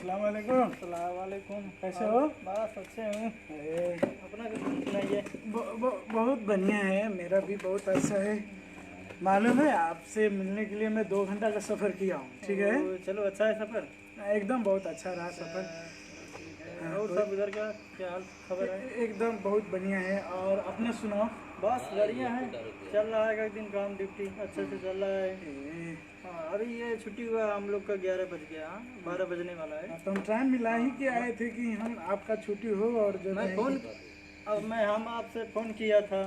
अस्सलाम वालेकुम। अस्सलाम वालेकुम। कैसे हो? बस अच्छे हूँ। अपना कुछ सुनाइए। बहुत बढ़िया है, मेरा भी बहुत अच्छा है। मालूम है, आपसे मिलने के लिए मैं 2 घंटा का सफ़र किया हूँ। ठीक है, चलो अच्छा है सफ़र। एकदम बहुत अच्छा रहा सफ़र। ठीक है। हाँ, और सब उधर क्या क्या हाल खबर है? एकदम बहुत बढ़िया है। और अपने सुनाओ। बस बढ़िया है, चल रहा है। एक दिन काम ड्यूटी अच्छे से चल रहा है। ए, हाँ, अभी ये छुट्टी हुआ हम लोग का 11 बज गया। हाँ, 12 बजने वाला है। तो हम टाइम मिला ही कि आए थे कि हम आपका छुट्टी हो और जो मैं है फ़ोन कि- अब मैं हम आपसे फ़ोन किया था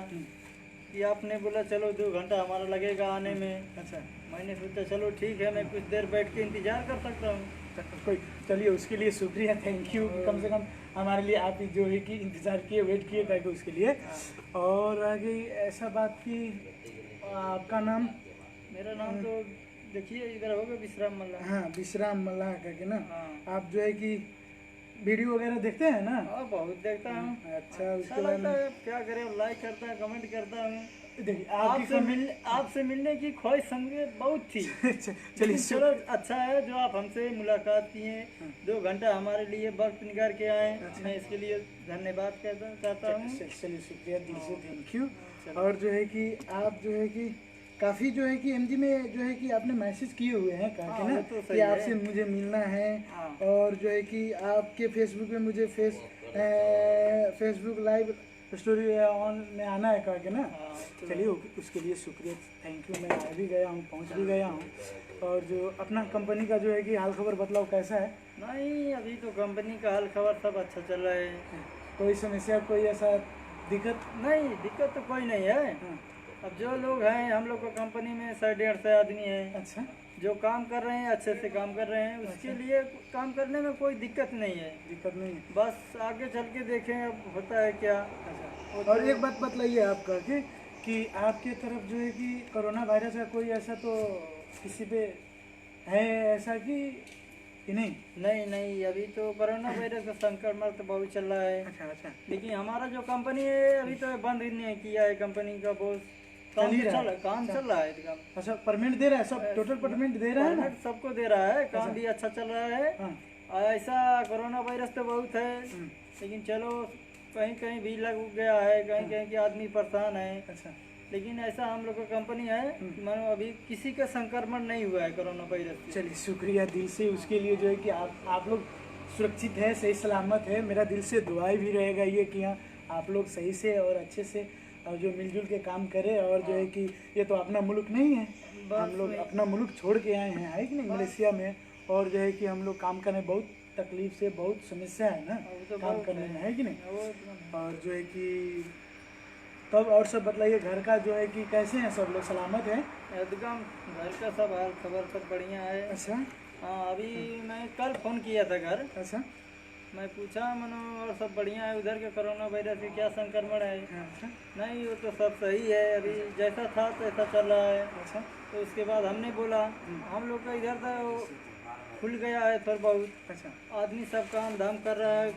कि आपने बोला चलो 2 घंटा हमारा लगेगा आने में। अच्छा, मैंने सोचा चलो ठीक है, मैं कुछ देर बैठ के इंतज़ार कर सकता हूँ। कोई चलिए, उसके लिए शुक्रिया, थैंक यू कि कम से कम हमारे लिए आप जो है कि इंतज़ार किए, वेट किए ताकि उसके लिए। और आगे ऐसा बात कि आपका नाम? मेरा नाम तो देखिए इधर होगा विश्राम मल्ला। हाँ, विश्राम मल्लाह का के ना। हाँ। आप जो है कि वीडियो वगैरह देखते हैं ना? हाँ, बहुत देखता हूँ। अच्छा, अच्छा उसके बाद लगता में है, क्या करें, लाइक करता है, कमेंट करता हूँ। देखिए आपसे मिलने की ख्वाहिश समझे बहुत थी। चलिए लेकिन चलो अच्छा है जो आप हमसे मुलाकात किए, 2 घंटा हमारे लिए वक्त निकाल के आए। मैं इसके लिए धन्यवाद कहना चाहता हूँ। चलिए, शुक्रिया दिल से, थैंक यू। चलो। और जो है कि आप जो है कि काफ़ी जो है कि एमजी में जो है कि आपने मैसेज किए हुए हैं कहा हाँ, के ना वो तो कि सही है। आपसे मुझे मिलना है। हाँ। और जो है कि आपके फेसबुक में मुझे फेसबुक लाइव स्टोरी ऑन में आना है कहा के ना। हाँ, तो चलिए, उसके लिए शुक्रिया, थैंक यू। मैं आ भी गया हूँ, पहुँच भी गया हूँ। और जो अपना कंपनी का जो है कि हाल खबर बतलाओ, कैसा है? नहीं, अभी तो कंपनी का हाल खबर सब अच्छा चल रहा है। कोई समस्या, कोई ऐसा दिक्कत? नहीं, दिक्कत तो कोई नहीं है। हाँ, अब जो लोग हैं हम लोग को कंपनी में 150 आदमी हैं अच्छा, जो काम कर रहे हैं, अच्छे से काम कर रहे हैं। उसके लिए काम करने में कोई दिक्कत नहीं है। दिक्कत नहीं है। बस आगे चल के देखें अब होता है क्या। वो और तो एक बात बतलाइए आपका कि आपके तरफ जो है कि कोरोना वायरस का कोई ऐसा तो किसी पे है ऐसा कि नहीं? नहीं नहीं, अभी तो कोरोना वायरस का संक्रमण तो बहुत चल रहा है। अच्छा, अच्छा, लेकिन हमारा जो कंपनी है अभी तो बंद ही नहीं किया है। कंपनी का बहुत चल ही रहा है। काम अच्छा, चल रहा है काम। अच्छा, परमिट दे रहा है, सब टोटल परमिट दे रहा है ना? परमिट सबको दे रहा है, काम अच्छा। भी अच्छा चल रहा है। हाँ, ऐसा कोरोना वायरस तो बहुत है, लेकिन चलो कहीं कहीं भी लग गया है, कहीं कहीं के आदमी परेशान है। अच्छा, लेकिन ऐसा हम लोग का कंपनी है कि मानो अभी किसी का संक्रमण नहीं हुआ है कोरोना वायरस से। चलिए, शुक्रिया दिल से उसके लिए जो है कि आप लोग सुरक्षित है, सही सलामत है। मेरा दिल से दुआई भी रहेगा ये कि हाँ, आप लोग सही से और अच्छे से और जो मिलजुल के काम करें। और जो है कि ये तो अपना मुल्क नहीं है, हम लोग अपना मुल्क छोड़ के आए हैं, है कि नहीं, मलेशिया में। और जो है कि हम लोग काम करने बहुत तकलीफ से, बहुत समस्या है ना तो काम बहुत करने में, है कि नहीं। वो तो और जो है कि तब और सब बतलाइए, घर का जो है कि कैसे हैं सब लोग, सलामत हैं? एकदम घर का सब हाल खबर सब बढ़िया है। अच्छा, हाँ, अभी मैं कल फ़ोन किया था घर। अच्छा, मैं पूछा मनो और सब बढ़िया है, उधर के कोरोना वायरस के क्या संक्रमण है? अच्छा, नहीं, वो तो सब सही है, अभी जैसा था तैसा चल रहा है। अच्छा, तो उसके बाद हमने बोला हम लोग का इधर था वो खुल गया है थोड़ा बहुत। अच्छा, आदमी सब काम धाम कर रहा है,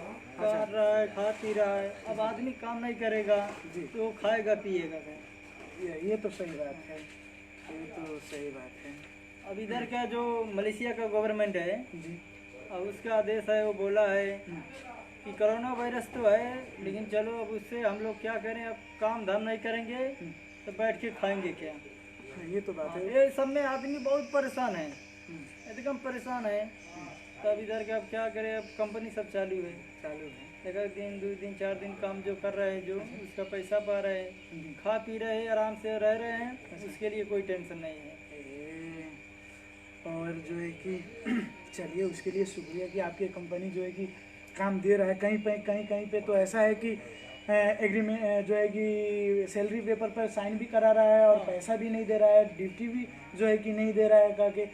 खा पी रहा है। अब आदमी काम नहीं करेगा जी, तो वो खाएगा पिएगा क्या? ये तो सही बात है, ये तो सही बात है। अब इधर का जो मलेशिया का गवर्नमेंट है, जी, अब उसका आदेश है, वो बोला है कि कोरोना वायरस तो है, लेकिन चलो अब उससे हम लोग क्या करें, अब काम धाम नहीं करेंगे तो बैठ के खाएंगे क्या? ये तो बात है। ये सब में आदमी बहुत परेशान है, एकदम परेशान है। तो अब इधर के अब क्या करें, अब कंपनी सब चालू है। चालू है। एक दिन 2 दिन 4 दिन काम जो कर रहे हैं, जो उसका पैसा पा रहे हैं, खा पी रहे हैं, आराम से रह रहे हैं, उसके लिए कोई टेंशन नहीं है। और जो है कि चलिए, उसके लिए शुक्रिया कि आपकी कंपनी जो है कि काम दे रहा है। कहीं कहीं पे तो ऐसा है कि एग्रीमेंट जो है कि सैलरी पेपर पर साइन भी करा रहा है और पैसा भी नहीं दे रहा है, ड्यूटी भी जो है कि नहीं दे रहा है करके।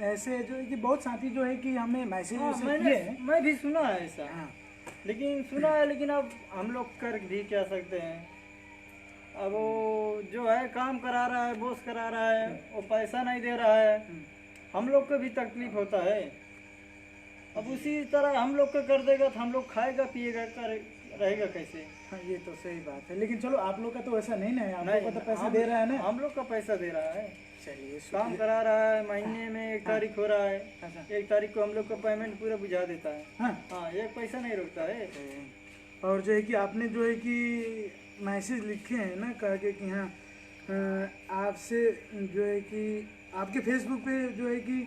ऐसे जो है कि बहुत साथी जो है कि हमें मैसेज किए हैं। मैं भी सुना है ऐसा। हाँ, लेकिन सुना है, लेकिन अब हम लोग कर भी क्या सकते हैं। अब वो जो है काम करा रहा है, बॉस करा रहा है, वो पैसा नहीं दे रहा है, हम लोग को भी तकलीफ होता है। अब उसी तरह हम लोग का कर देगा तो हम लोग खाएगा पिएगा कर, रहेगा कैसे? हाँ ये तो सही बात है, लेकिन चलो आप लोग का तो ऐसा नहीं ना है, आप लोग नहीं, का तो पैसा हम दे रहा है ना। हम लोग का पैसा दे रहा है, चलिए काम शुक्रिया। करा रहा है, महीने में 1 तारीख हो रहा है, अच्छा 1 तारीख को हम लोग का पेमेंट पूरा बुझा देता है। हाँ। हाँ, एक पैसा नहीं रुकता है। और जो है कि आपने जो है कि मैसेज लिखे हैं ना, कहा कि हाँ आपसे जो है कि आपके फेसबुक पे जो है कि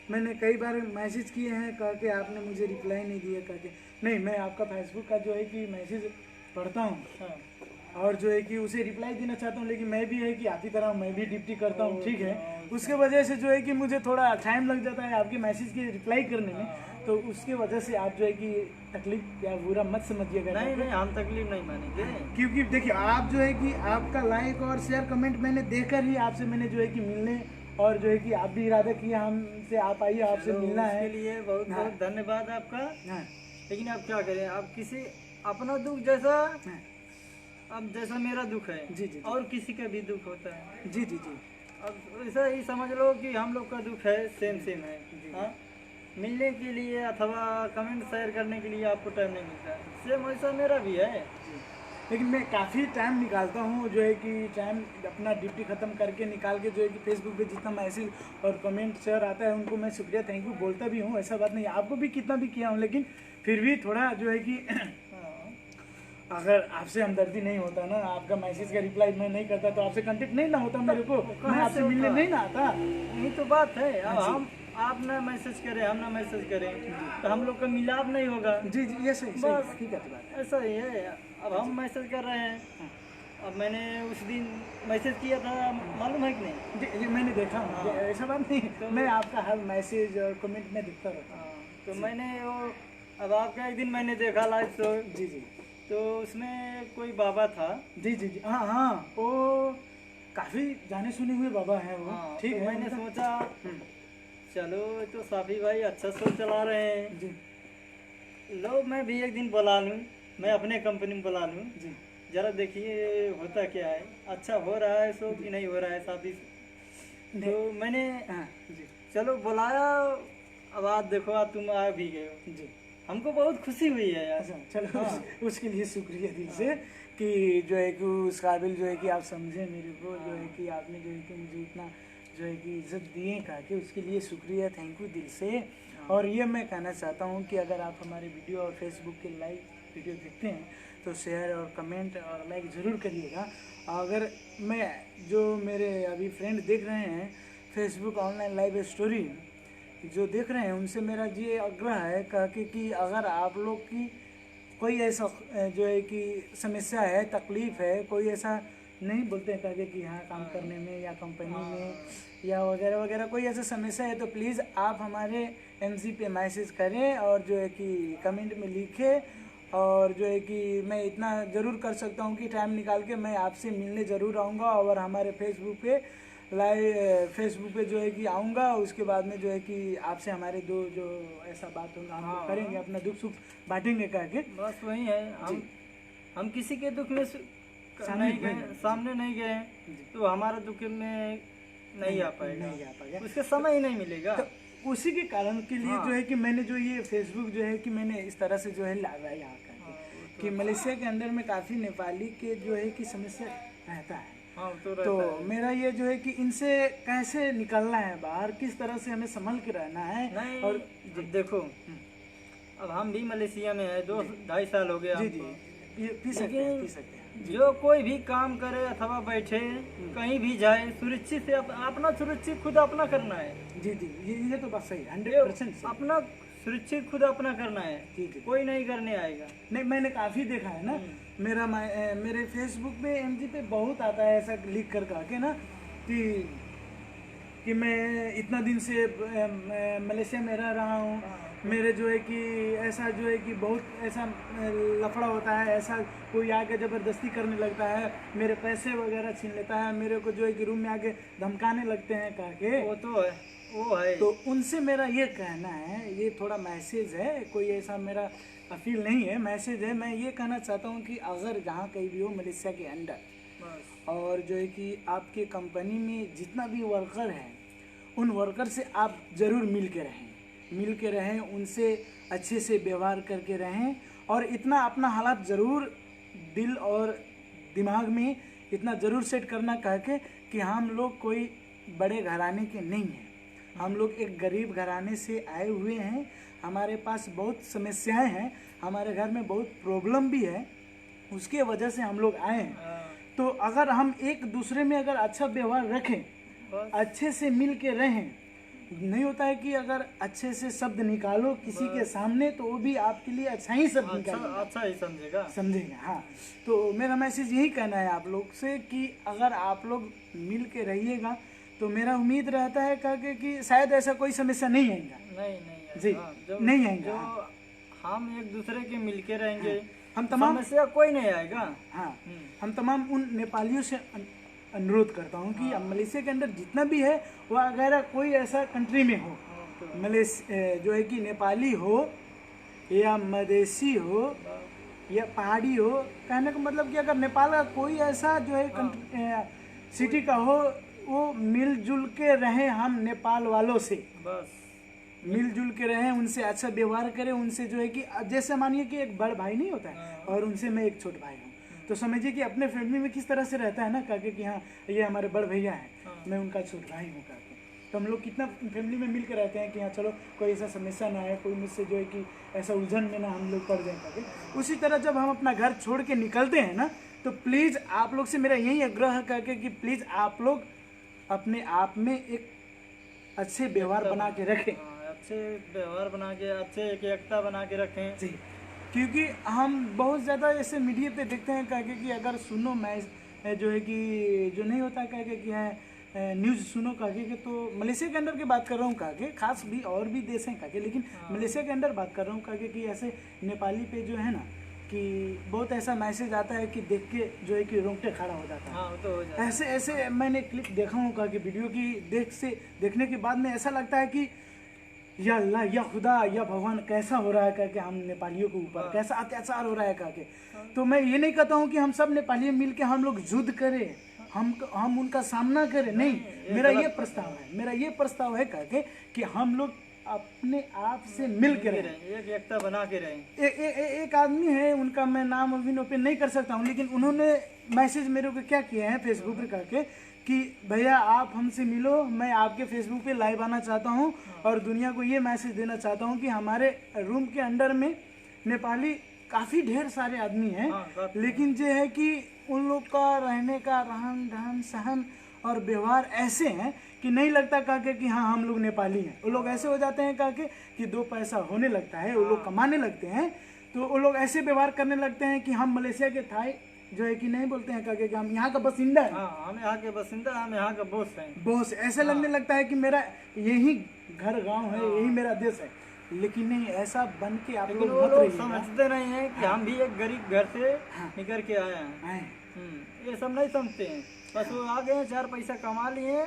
मैंने कई बार मैसेज किए हैं, कहा कि आपने मुझे रिप्लाई नहीं दिया, कहा कि नहीं मैं आपका फेसबुक का जो है कि मैसेज पढ़ता हूँ हाँ, और जो है कि उसे रिप्लाई देना चाहता हूँ, लेकिन मैं भी है कि आप ही तरह मैं भी ड्यूटी करता हूँ, ठीक है। उसके वजह से जो है कि मुझे थोड़ा टाइम लग जाता है आपके मैसेज की रिप्लाई करने में, तो उसके वजह से आप जो है कि तकलीफ या बुरा मत समझिएगा। नहीं नहीं, हम तकलीफ नहीं मानेंगे। क्योंकि देखिए आप जो है कि आपका लाइक और शेयर कमेंट मैंने देखकर ही आपसे मैंने जो है कि मिलने, और जो है कि आप भी इरादा किया हमसे आप आइए आपसे चलो, मिलना उसके है। लिए बहुत हाँ। बहुत धन्यवाद आपका। हाँ लेकिन आप क्या करें, आप किसी अपना दुख जैसा, हाँ अब जैसा मेरा दुख है जी जी और किसी का भी दुख होता है। जी जी जी अब ऐसा ही समझ लो कि हम लोग का दुख है सेम सेम है। हाँ, मिलने के लिए अथवा कमेंट शेयर करने के लिए आपको टाइम नहीं मिलता है, सेम वैसा मेरा भी है। जी। लेकिन मैं काफ़ी टाइम निकालता हूँ जो है कि टाइम अपना ड्यूटी ख़त्म करके निकाल के जो है कि फेसबुक पे जितना मैसेज और कमेंट शेयर आता है उनको मैं शुक्रिया थैंक यू बोलता भी हूँ, ऐसा बात नहीं, आपको भी कितना भी किया हूँ, लेकिन फिर भी थोड़ा जो है कि हाँ, अगर आपसे हमदर्दी नहीं होता ना, आपका मैसेज का रिप्लाई मैं नहीं करता तो आपसे कांटेक्ट नहीं ना होता मेरे को, कहाँ मैं से आपसे मिलने होता? नहीं ना आता। यही तो बात है। अब हाँ जी। हम आप ना मैसेज करें हम ना मैसेज करें तो हम लोग का मिलाप नहीं होगा। जी जी ये सही बस। सही ठीक है बात है। ऐसा ही है। अब हम मैसेज कर रहे हैं, हाँ। अब मैंने उस दिन मैसेज किया था, मालूम है कि नहीं? जी जी मैंने देखा हूँ, हाँ। ऐसा बात नहीं, तो- मैं आपका हर मैसेज और कमेंट में देखता रहता हूँ। हाँ, तो मैंने वो, अब आपका एक दिन मैंने देखा लाइव शो, जी जी तो उसमें कोई बाबा था। जी जी जी हाँ हाँ वो काफ़ी जाने सुने हुए बाबा हैं वो, हाँ, ठीक तो है। मैंने उनका- सोचा चलो ये तो साफी भाई अच्छा शो चला रहे हैं, जी लो मैं भी एक दिन बुला लूँ, मैं अपने कंपनी में बुला लूँ, जी जरा देखिए होता क्या है, अच्छा हो रहा है शो कि नहीं हो रहा है साफी। तो मैंने हाँ जी चलो बुलाया, अब आज देखो आज तुम आ भी गए हो, जी हमको बहुत खुशी हुई है यार। अच्छा चलो हाँ। उसके लिए शुक्रिया दिल से कि जो है कि उस काबिल जो है कि आप समझे मेरे को, जो है कि आपने जो है कि मुझे इतना जो है कि इज्जत दिए कहा कि उसके लिए शुक्रिया थैंक यू दिल से। और ये मैं कहना चाहता हूँ कि अगर आप हमारे वीडियो और फेसबुक के लाइव वीडियो देखते हैं तो शेयर और कमेंट और लाइक ज़रूर करिएगा। अगर मैं जो मेरे अभी फ्रेंड देख रहे हैं फेसबुक ऑनलाइन लाइव स्टोरी जो देख रहे हैं उनसे मेरा ये आग्रह है कि अगर आप लोग की कोई ऐसा जो है कि समस्या है तकलीफ़ है, कोई ऐसा नहीं बोलते हैं ताकि कि हाँ काम करने में या कंपनी में या वगैरह वगैरह कोई ऐसा समस्या है तो प्लीज़ आप हमारे एमसी पे मैसेज करें और जो है कि कमेंट में लिखें, और जो है कि मैं इतना ज़रूर कर सकता हूँ कि टाइम निकाल के मैं आपसे मिलने ज़रूर आऊँगा और हमारे फेसबुक पे जो है कि आऊँगा। उसके बाद में जो है कि आपसे हमारे दो जो ऐसा बात होगा हम लोग करेंगे, अपना दुख सुख बांटेंगे करके। बस वही है, हम किसी के दुख में सामने नहीं गए, सामने नहीं गए तो हमारा दुख में नहीं आ पाएगा, नहीं आ पाएगा, उसके समय ही नहीं मिलेगा। तो उसी के कारण के लिए जो है कि मैंने जो ये फेसबुक जो है कि मैंने इस तरह से जो है लगाया यहाँ करके कि मलेशिया के अंदर में काफ़ी नेपाली के जो है कि समस्या रहता है। हाँ, तो मेरा ये जो है कि इनसे कैसे निकलना है बाहर, किस तरह से हमें संभल के रहना है। नहीं, और अब देखो अब हम भी मलेशिया में है, 2-2.5 साल हो गया जी जी हमको। पी सकते हैं, पी सकते हैं। जो कोई भी काम करे अथवा बैठे कहीं भी जाए सुरक्षित से अपना सुरक्षित खुद अपना करना है। जी जी ये तो बात सही 100% अपना सुरक्षित खुद अपना करना है, ठीक है। कोई नहीं करने आएगा। नहीं मैंने काफ़ी देखा है ना, मेरे फेसबुक पे एमजी पे बहुत आता है ऐसा लिख कर के ना कि मैं इतना दिन से मलेशिया में रह रहा हूँ, मेरे जो है कि ऐसा जो है कि बहुत ऐसा लफड़ा होता है, ऐसा कोई आके ज़बरदस्ती करने लगता है, मेरे पैसे वगैरह छीन लेता है, मेरे को जो है कि रूम में आके धमकाने लगते हैं कह के। वो तो है, वो है। तो उनसे मेरा ये कहना है, ये थोड़ा मैसेज है, कोई ऐसा मेरा अपील नहीं है, मैसेज है। मैं ये कहना चाहता हूँ कि अगर जहाँ कहीं भी हो मलेशिया के अंदर, और जो है कि आपके कंपनी में जितना भी वर्कर है उन वर्कर से आप ज़रूर मिल के रहें, मिल के रहें, उनसे अच्छे से व्यवहार करके रहें, और इतना अपना हालात ज़रूर दिल और दिमाग में इतना ज़रूर सेट करना करके कि हम लोग कोई बड़े घराने के नहीं हैं, हम लोग एक गरीब घराने से आए हुए हैं। हमारे पास बहुत समस्याएं हैं, हमारे घर में बहुत प्रॉब्लम भी है, उसके वजह से हम लोग आए हैं। तो अगर हम एक दूसरे में अगर अच्छा व्यवहार रखें, बस अच्छे से मिल के रहें, नहीं होता है कि अगर अच्छे से शब्द निकालो किसी के सामने तो वो भी आपके लिए अच्छा ही शब्द अच्छा निकालेगा, अच्छा ही समझेगा। समझेगा। हाँ, तो मेरा मैसेज यही कहना है आप लोग से कि अगर आप लोग मिल के रहिएगा तो मेरा उम्मीद रहता है कि शायद ऐसा कोई समस्या नहीं आएगा। नहीं जी, जो नहीं आएगा। जो हम एक दूसरे के मिलके रहेंगे, हम तमाम समस्या कोई नहीं आएगा। हाँ, हम तमाम उन नेपालियों से अनुरोध करता हूँ कि मलेशिया के अंदर जितना भी है वह अगर कोई ऐसा कंट्री में हो, जो है कि नेपाली हो या मधेसी हो या पहाड़ी हो, कहने का मतलब कि अगर नेपाल का कोई ऐसा जो है सिटी का हो, वो मिलजुल के रहें हम नेपाल वालों से, बस मिलजुल के रहें, उनसे अच्छा व्यवहार करें, उनसे जो है कि जैसे मानिए कि एक बड़ भाई नहीं होता है और उनसे मैं एक छोट भाई हूँ, तो समझिए कि अपने फैमिली में किस तरह से रहता है ना काके कि हाँ ये हमारे बड़ भैया हैं, मैं उनका छोट भाई हूँ काके। तो हम लोग कितना फैमिली में मिल के रहते हैं कि हाँ चलो कोई ऐसा समस्या ना आए, कोई मुझसे जो है कि ऐसा उलझन में ना हम लोग पड़ जाए काके। उसी तरह जब हम अपना घर छोड़ के निकलते हैं ना, तो प्लीज़ आप लोग से मेरा यही आग्रह है काके कि प्लीज़ आप लोग अपने आप में एक अच्छे व्यवहार बना के रखें, अच्छे व्यवहार बना के, अच्छे एक एकता बना के रखें। जी, क्योंकि हम बहुत ज़्यादा ऐसे मीडिया पे देखते हैं काके कि अगर सुनो मैं जो है कि जो नहीं होता काके कि है न्यूज़ सुनो काके के, तो मलेशिया के अंदर की बात कर रहा हूँ काके, खास भी और भी देश हैं काके, लेकिन मलेशिया के अंदर बात कर रहा हूँ काके कि ऐसे नेपाली पे जो है ना कि बहुत ऐसा मैसेज आता है कि देख के जो है कि रोंगटे खड़ा हो जाता है। हाँ, वो तो हो जाता है। ऐसे ऐसे मैंने क्लिप देखा हूँ काके, वीडियो की देखने के बाद में ऐसा लगता है कि या अल्लाह या खुदा या भगवान कैसा हो रहा है करके हम नेपालियों के ऊपर कैसा अत्याचार हो रहा है करके। तो मैं ये नहीं कहता हूँ कि हम सब नेपाली मिल के हम लोग युद्ध करें, हम उनका सामना करें, नहीं, मेरा ये प्रस्ताव है करके कि हम लोग अपने आप से मिल के रहें, एक एकता बना के रहें। एक आदमी है, उनका मैं नाम अभी ओपन नहीं कर सकता हूँ, लेकिन उन्होंने मैसेज मेरे को क्या किया है फेसबुक पे करके कि भैया आप हमसे मिलो, मैं आपके फेसबुक पे लाइव आना चाहता हूँ और दुनिया को ये मैसेज देना चाहता हूँ कि हमारे रूम के अंदर में नेपाली काफ़ी ढेर सारे आदमी हैं, लेकिन जो है कि उन लोग का रहने का रहन ढहन सहन और व्यवहार ऐसे हैं कि नहीं लगता काके कि हाँ हम लोग नेपाली हैं। वो लोग ऐसे हो जाते हैं काके कि दो पैसा होने लगता है, वो लोग कमाने लगते हैं, तो वो लोग ऐसे व्यवहार करने लगते हैं कि हम मलेशिया के थाई जो है कि नहीं बोलते हैं काके कि हम यहाँ का बसिंदा है, हम यहाँ के बसिंदा, हम यहाँ का बॉस हैं, बॉस, ऐसे लगने लगता है कि मेरा यही घर गांव है, यही मेरा देश है। लेकिन नहीं, ऐसा बन के आप लोग मत रहिएगा। समझते नहीं है कि हम भी एक गरीब घर से निकल के आए हैं। ये सब नहीं समझते हैं, बस वो आ गए, 4 पैसा कमा लिए,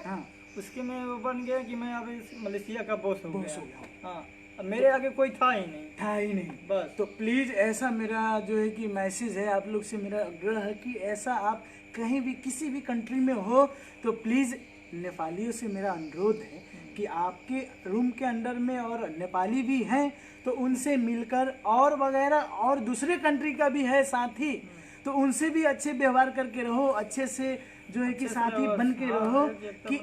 उसके में वो बन गए कि मैं अब मलेशिया का बॉस हो गया। हाँ, अब मेरे आगे कोई था ही नहीं बस। तो प्लीज़ ऐसा मेरा जो है कि मैसेज है आप लोग से, मेरा आग्रह है कि ऐसा आप कहीं भी किसी भी कंट्री में हो तो प्लीज़ नेपालियों से मेरा अनुरोध है कि आपके रूम के अंदर में और नेपाली भी हैं तो उनसे मिलकर, और वगैरह और दूसरे कंट्री का भी है साथी, तो उनसे भी अच्छे व्यवहार करके रहो, अच्छे से जो है कि साथी बन के रहो कि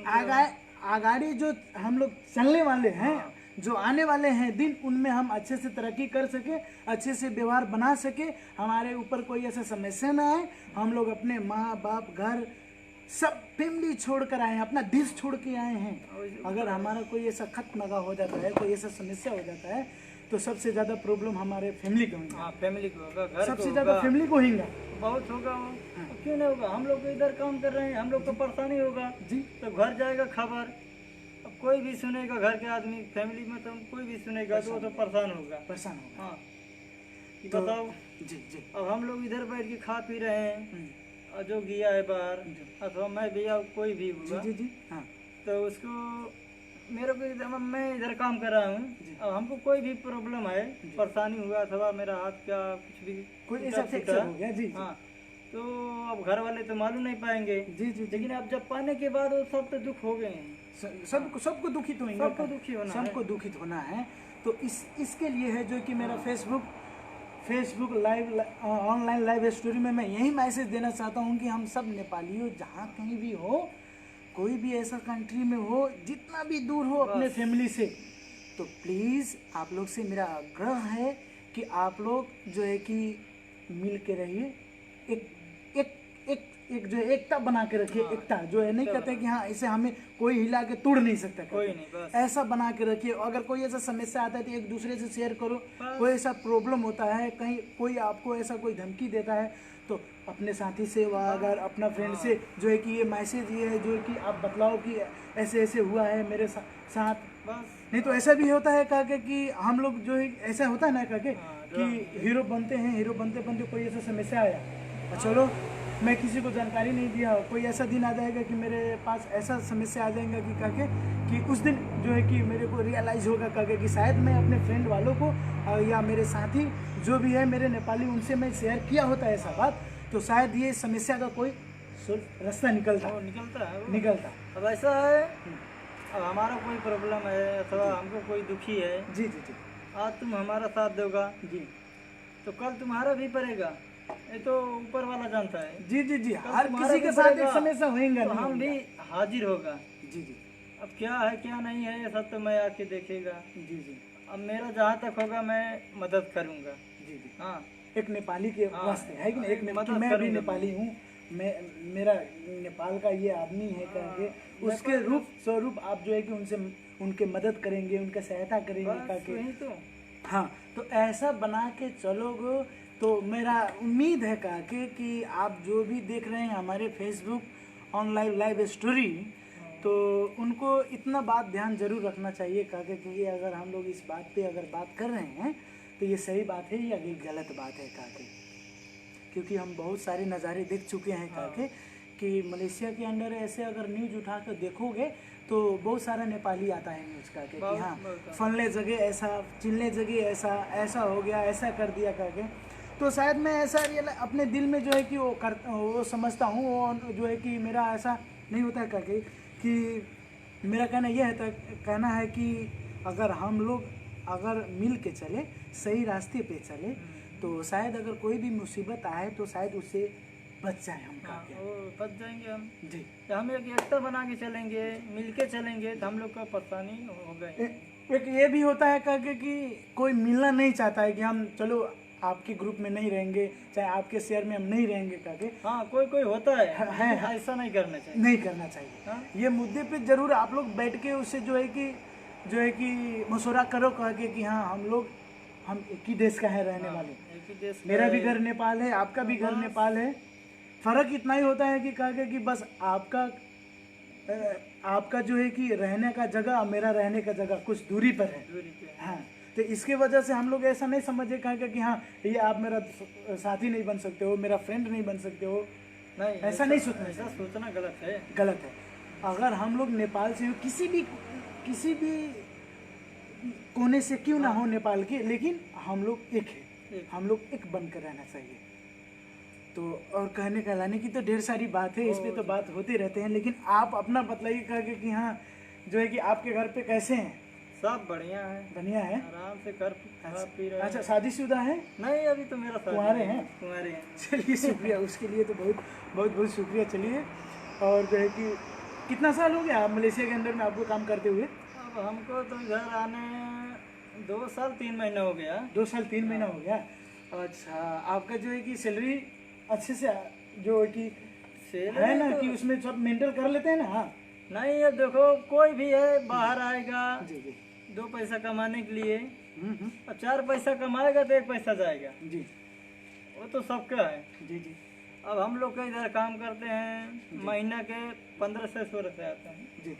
आगाड़ी जो हम लोग चलने वाले हैं, जो आने वाले हैं दिन, उनमें हम अच्छे से तरक्की कर सके, अच्छे से व्यवहार बना सके, हमारे ऊपर कोई ऐसा समस्या ना आए, हम लोग अपने माँ बाप घर सब फैमिली छोड़ कर आए हैं, अपना देश छोड़ के आए हैं। अगर हमारा कोई ऐसा खतनगा हो जाता है, कोई ऐसा समस्या हो जाता है, तो सबसे ज़्यादा प्रॉब्लम हमारे फैमिली को होगा। फैमिली को होगा, घर सबसे ज़्यादा फैमिली को होगा, बहुत होगा। क्यों नहीं होगा? हम लोग इधर काम कर रहे हैं, हम लोग को परेशानी होगा जी, तो घर जाएगा खबर, अब कोई भी सुनेगा, घर के आदमी फैमिली में तो कोई भी सुनेगा तो वो तो परेशान होगा। हाँ, तो बताओ जी। अब हम लोग इधर बैठ के खा पी रहे हैं, और जो गया है बाहर, अथवा मैं भैया कोई भी होगा, हाँ, तो उसको मेरे को मैं इधर काम कर रहा हूँ, अब हमको कोई भी प्रॉब्लम है, परेशानी हुआ अथवा मेरा हाथ का कुछ भी कोई ऐसा फ्रैक्चर हो गया जी, हाँ, तो अब घर वाले तो मालूम नहीं पाएंगे जी, लेकिन अब जब पाने के बाद वो सब तो दुख हो गए हैं, सबको दुखित होंगे, सबको दुखी होना है, सबको दुखित होना है। तो इसके लिए है जो कि मेरा Facebook live online live story में मैं यही मैसेज देना चाहता हूँ कि हम सब नेपालियों जहाँ कहीं भी हो, कोई भी ऐसा कंट्री में हो, जितना भी दूर हो अपने फैमिली से, तो प्लीज़ आप लोग से मेरा आग्रह है कि आप लोग जो है कि मिल के रहिए, एक जो एकता बना के रखिए। एकता जो है, नहीं कहते कि हाँ इसे हमें कोई हिला के तोड़ नहीं सकता, कोई नहीं, बस ऐसा बना के रखिए। अगर कोई ऐसा समस्या आता है तो एक दूसरे से शेयर करो। कोई ऐसा प्रॉब्लम होता है, कहीं कोई आपको ऐसा कोई धमकी देता है, तो अपने साथी से व अगर अपना फ्रेंड से जो है कि ये मैसेज ये है जो है कि आप बतलाओ कि ऐसे ऐसे हुआ है मेरे साथ। बस नहीं तो ऐसा भी होता है काके कि हम लोग जो है, ऐसा होता है ना काके कि हीरो बनते हैं, हीरो बनते बनते कोई ऐसा समस्या आया, चलो मैं किसी को जानकारी नहीं दिया, कोई ऐसा दिन आ जाएगा कि मेरे पास ऐसा समस्या आ जाएगा कि काके कि उस दिन जो है कि मेरे को रियलाइज़ होगा काके कि शायद मैं अपने फ्रेंड वालों को या मेरे साथी जो भी है मेरे नेपाली, उनसे मैं शेयर किया होता है ऐसा बात, तो शायद ये समस्या का कोई रास्ता निकलता। अब ऐसा है, अब हमारा कोई प्रॉब्लम है अथवा हमको कोई दुखी है, जी जी जी, आज तुम हमारा साथ दोगा जी, तो कल तुम्हारा भी पड़ेगा, ये तो ऊपर वाला जानता है। जी जी जी, हर किसी के साथ एक समस्या होएगा, तो हम भी हाजिर होगा। जी जी, अब क्या है क्या नहीं है ये सब तो मैं आके देखेगा। जी जी, अब मेरा जहाँ तक होगा मैं मदद करूँगा। जी जी, हाँ, एक नेपाली के वास्ते है कि नहीं, एक मैं भी नेपाली हूँ, मेरा नेपाल का ये आदमी है करके उसके रूप स्वरूप आप जो है कि उनसे उनके मदद करेंगे, उनका सहायता करेंगे करके। तो हाँ, तो ऐसा बना के चलोगे तो मेरा उम्मीद है काके कि आप जो भी देख रहे हैं हमारे फेसबुक ऑनलाइन लाइव स्टोरी, तो उनको इतना बात ध्यान जरूर रखना चाहिए काके कि अगर हम लोग इस बात पे अगर बात कर रहे हैं तो ये सही बात है या ये गलत बात है काके, क्योंकि हम बहुत सारे नज़ारे देख चुके हैं काके कि मलेशिया के अंदर ऐसे अगर न्यूज़ उठा कर देखोगे तो बहुत सारा नेपाली आता है न्यूज़ काके कि हाँ फलने जगह ऐसा, चिल्ले जगह ऐसा हो गया, ऐसा कर दिया काके। तो शायद मैं ऐसा अपने दिल में जो है कि वो समझता हूँ, वो जो है कि मेरा ऐसा नहीं होता है काके कि मेरा कहना है कि अगर हम लोग अगर मिल के चले, सही रास्ते पे चले, तो शायद अगर कोई भी मुसीबत आए तो शायद उससे बच जाए हम काके। बच जाएंगे हम जी, तो हम एक एकता बना के चलेंगे, मिल के चलेंगे तो हम लोग का परेशानी होगा। एक ये भी होता है काके कि कोई मिलना नहीं चाहता है कि हम चलो आपके ग्रुप में नहीं रहेंगे, चाहे आपके शेयर में हम नहीं रहेंगे काके। हाँ, कोई होता है, है ऐसा नहीं करना चाहिए, नहीं करना चाहिए। हाँ? ये मुद्दे पे जरूर आप लोग बैठ के उससे जो है कि मशवरा करो काके कि हाँ हम एक ही देश का है रहने वाले, एक ही देश मेरा भी घर नेपाल है, आपका भी घर नेपाल है। फर्क इतना ही होता है कि काके कि बस आपका जो है कि रहने का जगह, मेरा रहने का जगह कुछ दूरी पर है। दूरी पे। हाँ, तो इसके वजह से हम लोग ऐसा नहीं समझे काके कि हाँ ये आप मेरा साथी नहीं बन सकते हो, मेरा फ्रेंड नहीं बन सकते हो, नहीं, ऐसा नहीं सोचना, ऐसा सोचना गलत है। गलत है। अगर हम लोग नेपाल से किसी भी कोने से क्यों ना हो नेपाल के, लेकिन हम लोग एक है, हम लोग एक बनकर रहना चाहिए। तो और कहने कहलाने की तो ढेर सारी बात है, इस पे तो बात होते रहते हैं, लेकिन आप अपना बतलाइए काके कि हाँ जो है कि आपके घर पे कैसे हैं? सब बढ़िया है, बढ़िया है, आराम से कर खा पी रहे हैं। अच्छा, शादीशुदा है? नहीं, अभी तो मेरा कुंवारे हैं? कुंवारे हैं। चलिए शुक्रिया, उसके लिए तो बहुत शुक्रिया। चलिए, और जो है कि कितना साल हो गया आप मलेशिया के अंदर में आपको काम करते हुए? अब हमको तो इधर आने 2 साल 3 महीने हो गया। 2 साल 3 महीना हो गया। अच्छा, आपका जो है कि सैलरी अच्छे से जो है कि है ना तो कि उसमें सब मेंटेन कर लेते हैं ना? हाँ, नहीं, अब देखो कोई भी है बाहर आएगा जी जी, 2 पैसा कमाने के लिए, हम्म, और 4 पैसा कमाएगा तो 1 पैसा जाएगा, जी वो तो सबका है। जी जी, अब हम लोग का इधर काम करते हैं, महीना के 15 से 16 से आता है। जी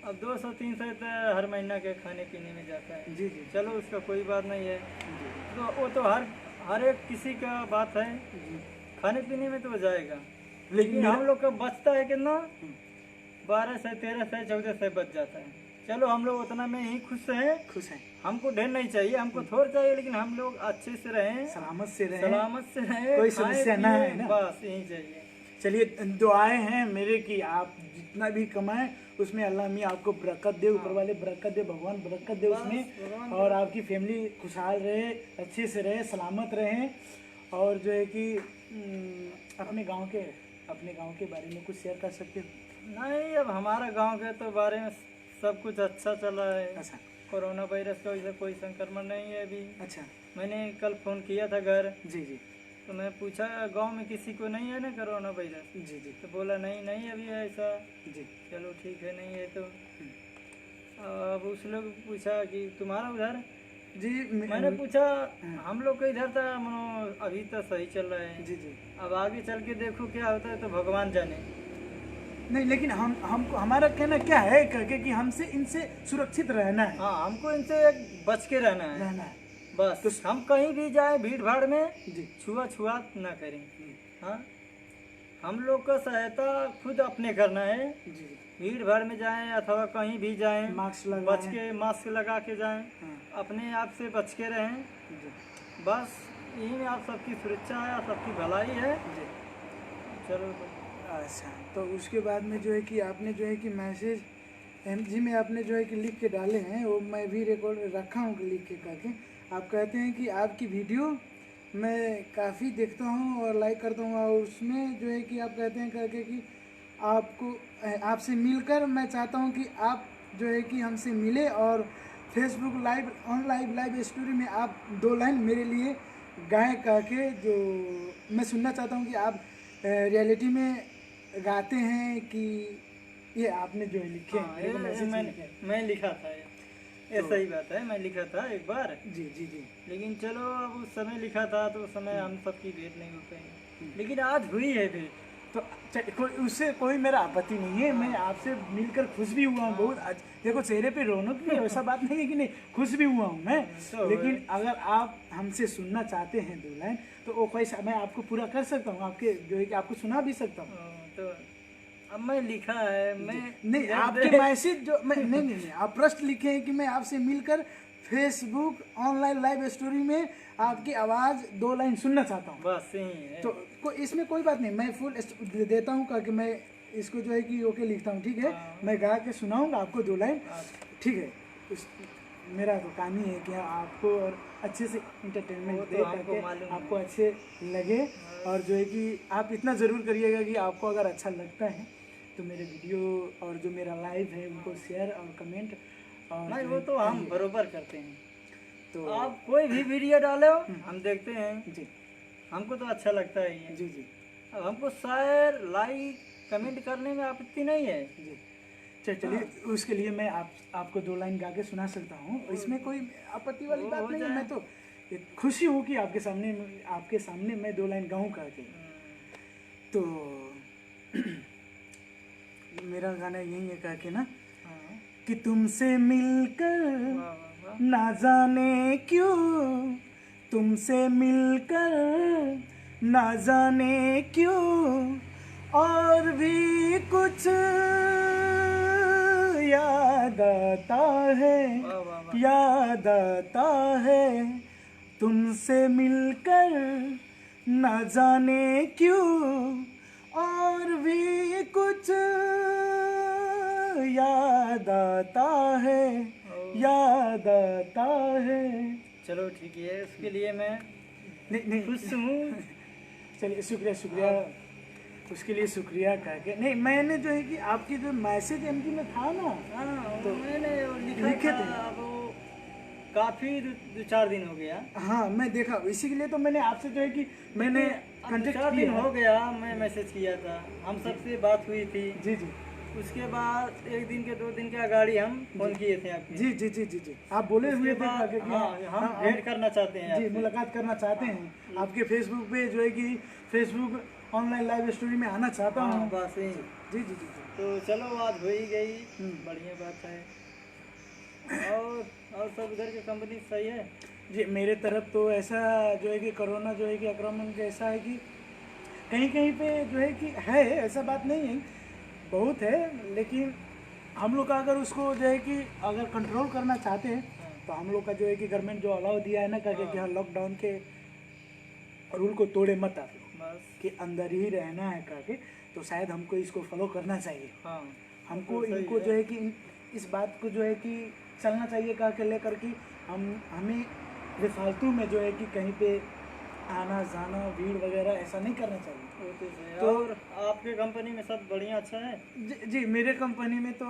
अब 200-300 तो हर महीना के खाने पीने में जाता है। जी जी, चलो उसका कोई बात नहीं है, जी तो वो तो हर एक किसी का बात है, जी, खाने पीने में तो जाएगा। लेकिन लेकिन हम लोग का बचता है कितना, 12 से 13 से 14 से बच जाता है। चलो हम लोग उतना में ही खुश हैं, हमको ढेर नहीं चाहिए, हमको थोड़ा चाहिए, लेकिन हम लोग अच्छे से रहें, सलामत से रहें, रहें, कोई समस्या ना है ना, बस यही चाहिए। चलिए, दुआएं हैं मेरे कि आप जितना भी कमाएं उसमें अल्लाह मियाँ आपको बरकत दे, ऊपर वाले बरकत दे, भगवान बरकत दे उसमें, और आपकी फैमिली खुशहाल रहे, अच्छे से रहे, सलामत रहें। और जो है कि अपने गांव के बारे में कुछ शेयर कर सकते हो? नहीं, अब हमारा गांव के तो बारे में सब कुछ अच्छा चल रहा है। अच्छा कोरोना वायरस का वैसे कोई संक्रमण नहीं है अभी। अच्छा। मैंने कल फ़ोन किया था घर, जी जी तो मैं पूछा गांव में किसी को नहीं है ना कोरोना वायरस, जी जी तो बोला नहीं नहीं अभी ऐसा। जी। चलो ठीक है, नहीं है तो अब उस लोग पूछा कि तुम्हारा उधर, जी मैंने पूछा हम लोग का इधर तो मनो अभी तो सही चल रहा है। जी जी। अब आगे चल के देखो क्या होता है तो भगवान जाने। नहीं, लेकिन हमको हमारा कहना क्या है कि हमसे इनसे सुरक्षित रहना है। हाँ, हमको इनसे बच के रहना है। बस तो हम कहीं भी जाए भीड़ भाड़ में जी छुआछूत ना करें। हाँ, हम लोग का सहायता खुद अपने करना है। जी भीड़ भाड़ में जाएं अथवा कहीं भी जाएं, मास्क लगा के जाएं। हाँ। अपने आप से बच के रहें। जी बस यही में आप सबकी सुरक्षा है, सबकी भलाई है। जी। चलो अच्छा, तो उसके बाद में जो है कि आपने जो है कि मैसेज MG में आपने जो है कि लिख के डाले हैं, वो मैं भी रिकॉर्ड रखा हूँ लिख के करके। आप कहते हैं कि आपकी वीडियो मैं काफ़ी देखता हूँ और लाइक करता हूँ, और उसमें जो है कि आप कहते हैं करके कि आपसे मिलकर मैं चाहता हूँ कि आप जो है कि हमसे मिले, और फेसबुक लाइव स्टोरी में आप 2 लाइन मेरे लिए गाएं करके, जो मैं सुनना चाहता हूँ कि आप रियलिटी में गाते हैं कि ये आपने जो है लिखे हैं। मेरे को मैसेज लिखे हैं। मैं लिखा था ये सही बात है, मैं लिखा था एक बार। जी जी जी। लेकिन चलो अब उस समय लिखा था तो उस समय हम सबकी भेंट नहीं हो पाई, लेकिन आज हुई है भेंट। तो उससे कोई मेरा आपत्ति नहीं है। मैं आपसे मिलकर खुश भी हुआ हूँ बहुत। आज देखो चेहरे पे रौनक भी है, वैसा बात नहीं है कि नहीं, खुश भी हुआ हूँ मैं। लेकिन अगर आप हमसे सुनना चाहते हैं 2 लाइन, तो वो कैसा मैं आपको पूरा कर सकता हूँ, आपके जो है कि आपको सुना भी सकता हूँ। तो अब मैं लिखा है, मैं नहीं, आपके मैसेज जो मैं नहीं आप प्रश्न लिखे हैं कि मैं आपसे मिलकर फेसबुक ऑनलाइन लाइव स्टोरी में आपकी आवाज़ 2 लाइन सुनना चाहता हूँ। बस यही है। तो इसमें कोई बात नहीं, मैं फुल देता हूँ करके मैं इसको जो है कि ओके लिखता हूँ, ठीक है। मैं गा के सुनाऊँगा आपको 2 लाइन, ठीक है। मेरा तो काम ही है कि आपको और अच्छे से इंटरटेनमेंट दे करके आपको अच्छे लगे, और जो है कि आप इतना ज़रूर करिएगा कि आपको अगर अच्छा लगता है तो मेरे वीडियो और जो मेरा लाइव है उनको शेयर और कमेंट और नहीं, वो तो हम बरोबर करते हैं। तो आप कोई भी वीडियो डालो हम देखते हैं जी, हमको तो अच्छा लगता है ये। जी जी। अब हमको शेयर लाइक कमेंट करने में आपत्ति नहीं है जी चलिए, उसके लिए मैं आपको 2 लाइन गा के सुना सकता हूँ, इसमें कोई आपत्ति वाली बात नहीं है। मैं तो खुशी हूँ कि आपके सामने मैं 2 लाइन गाऊँ करके। तो मेरा गाना यही है करके ना, कि तुमसे मिलकर ना जाने क्यों, तुमसे मिलकर ना जाने क्यों, और भी कुछ याद आता है, याद आता है, तुमसे मिलकर ना जाने क्यों, और भी कुछ याद आता है, याद आता है। चलो ठीक है, उसके लिए मैं नहीं खुश हूँ। चलिए, शुक्रिया उसके लिए शुक्रिया कह के। नहीं, मैंने जो है कि आपकी जो मैसेज MG में था ना, तो मैंने लिखे थे। वो काफ़ी 2-4 दिन हो गया। हाँ, मैं देखा, इसी के लिए तो मैंने आपसे जो है कि मैंने कांटेक्ट 4 दिन हो गया, मैं मैसेज किया था, हम सबसे बात हुई थी। जी जी। उसके बाद 1 दिन के 2 दिन के अगाड़ी हम फोन किए थे आपके। जी जी जी जी जी। आप बोले हुए थे कि हम भेंट करना चाहते हैं, जी मुलाकात करना चाहते हैं। आपके फेसबुक पे जो है कि फेसबुक ऑनलाइन लाइव स्टोरी में आना चाहता हूँ। बस यही। जी जी जी। तो चलो बात हो ही गई, बढ़िया बात है। और सब इधर की कंपनी सही है जी। मेरे तरफ तो ऐसा जो है कि कोरोना जो है कि आक्रमण ऐसा है कि कहीं कहीं पे जो है कि है, ऐसा बात नहीं है, बहुत है, लेकिन हम लोग का अगर उसको जो है कि अगर कंट्रोल करना चाहते हैं तो हम लोग का जो है कि गवर्नमेंट जो अलाउ दिया है ना करके कि हाँ लॉकडाउन के रूल को तोड़े मत आप लोग, बस कि अंदर ही रहना है करके। तो शायद हमको इसको फॉलो करना चाहिए। हाँ हमको तो सही इनको है। जो है कि इस बात को जो है कि चलना चाहिए कहा के लेकर कि हमें बेफालतू में जो है कि कहीं पे आना जाना भीड़ वगैरह ऐसा नहीं करना चाहिए। वो तो सही है। तो- और आपके कंपनी में सब बढ़िया अच्छा है? जी मेरे कंपनी में तो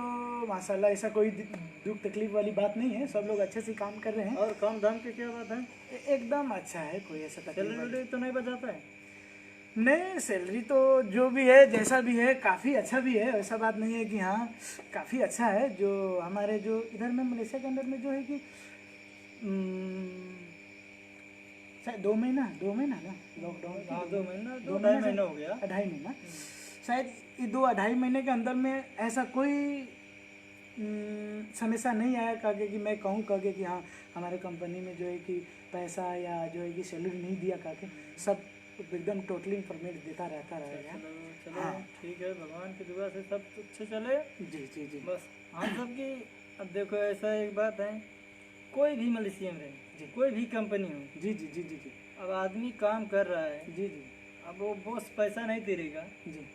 माशाल्लाह ऐसा कोई दुख तकलीफ वाली बात नहीं है, सब लोग अच्छे से काम कर रहे हैं। और काम धाम की क्या बात है? एकदम अच्छा है, कोई ऐसा तकलीफ सैलरी वाली वैलरी तो नहीं बचाता है? नहीं। सैलरी तो जो भी है जैसा भी है काफ़ी अच्छा भी है, ऐसा बात नहीं है कि हाँ काफ़ी अच्छा है। जो हमारे जो इधर में मलेशिया के अंदर में जो है कि शायद 2 महीना ना लॉकडाउन की। हाँ 2 महीना, 2 2 ढाई महीने महीना हो गया। 2.5 महीना शायद। ये 2-2.5 महीने के अंदर में ऐसा कोई समस्या नहीं आया कागे कि मैं कहूँ कागे कि हाँ हमारे कंपनी में जो है कि पैसा या जो है कि सैलरी नहीं दिया कागे। सब एकदम टोटली इंफॉर्मेट देता रहता रहेगा। चलो हाँ। ठीक है, भगवान की दुआ से सब अच्छे चले। जी जी जी बस हम सब की, अब देखो ऐसा एक बात है, कोई भी मलेशिया में रहे, जी। कोई भी कंपनी हो, जी जी जी जी जी अब आदमी काम कर रहा है, जी जी अब वो बॉस पैसा नहीं दे देगा जी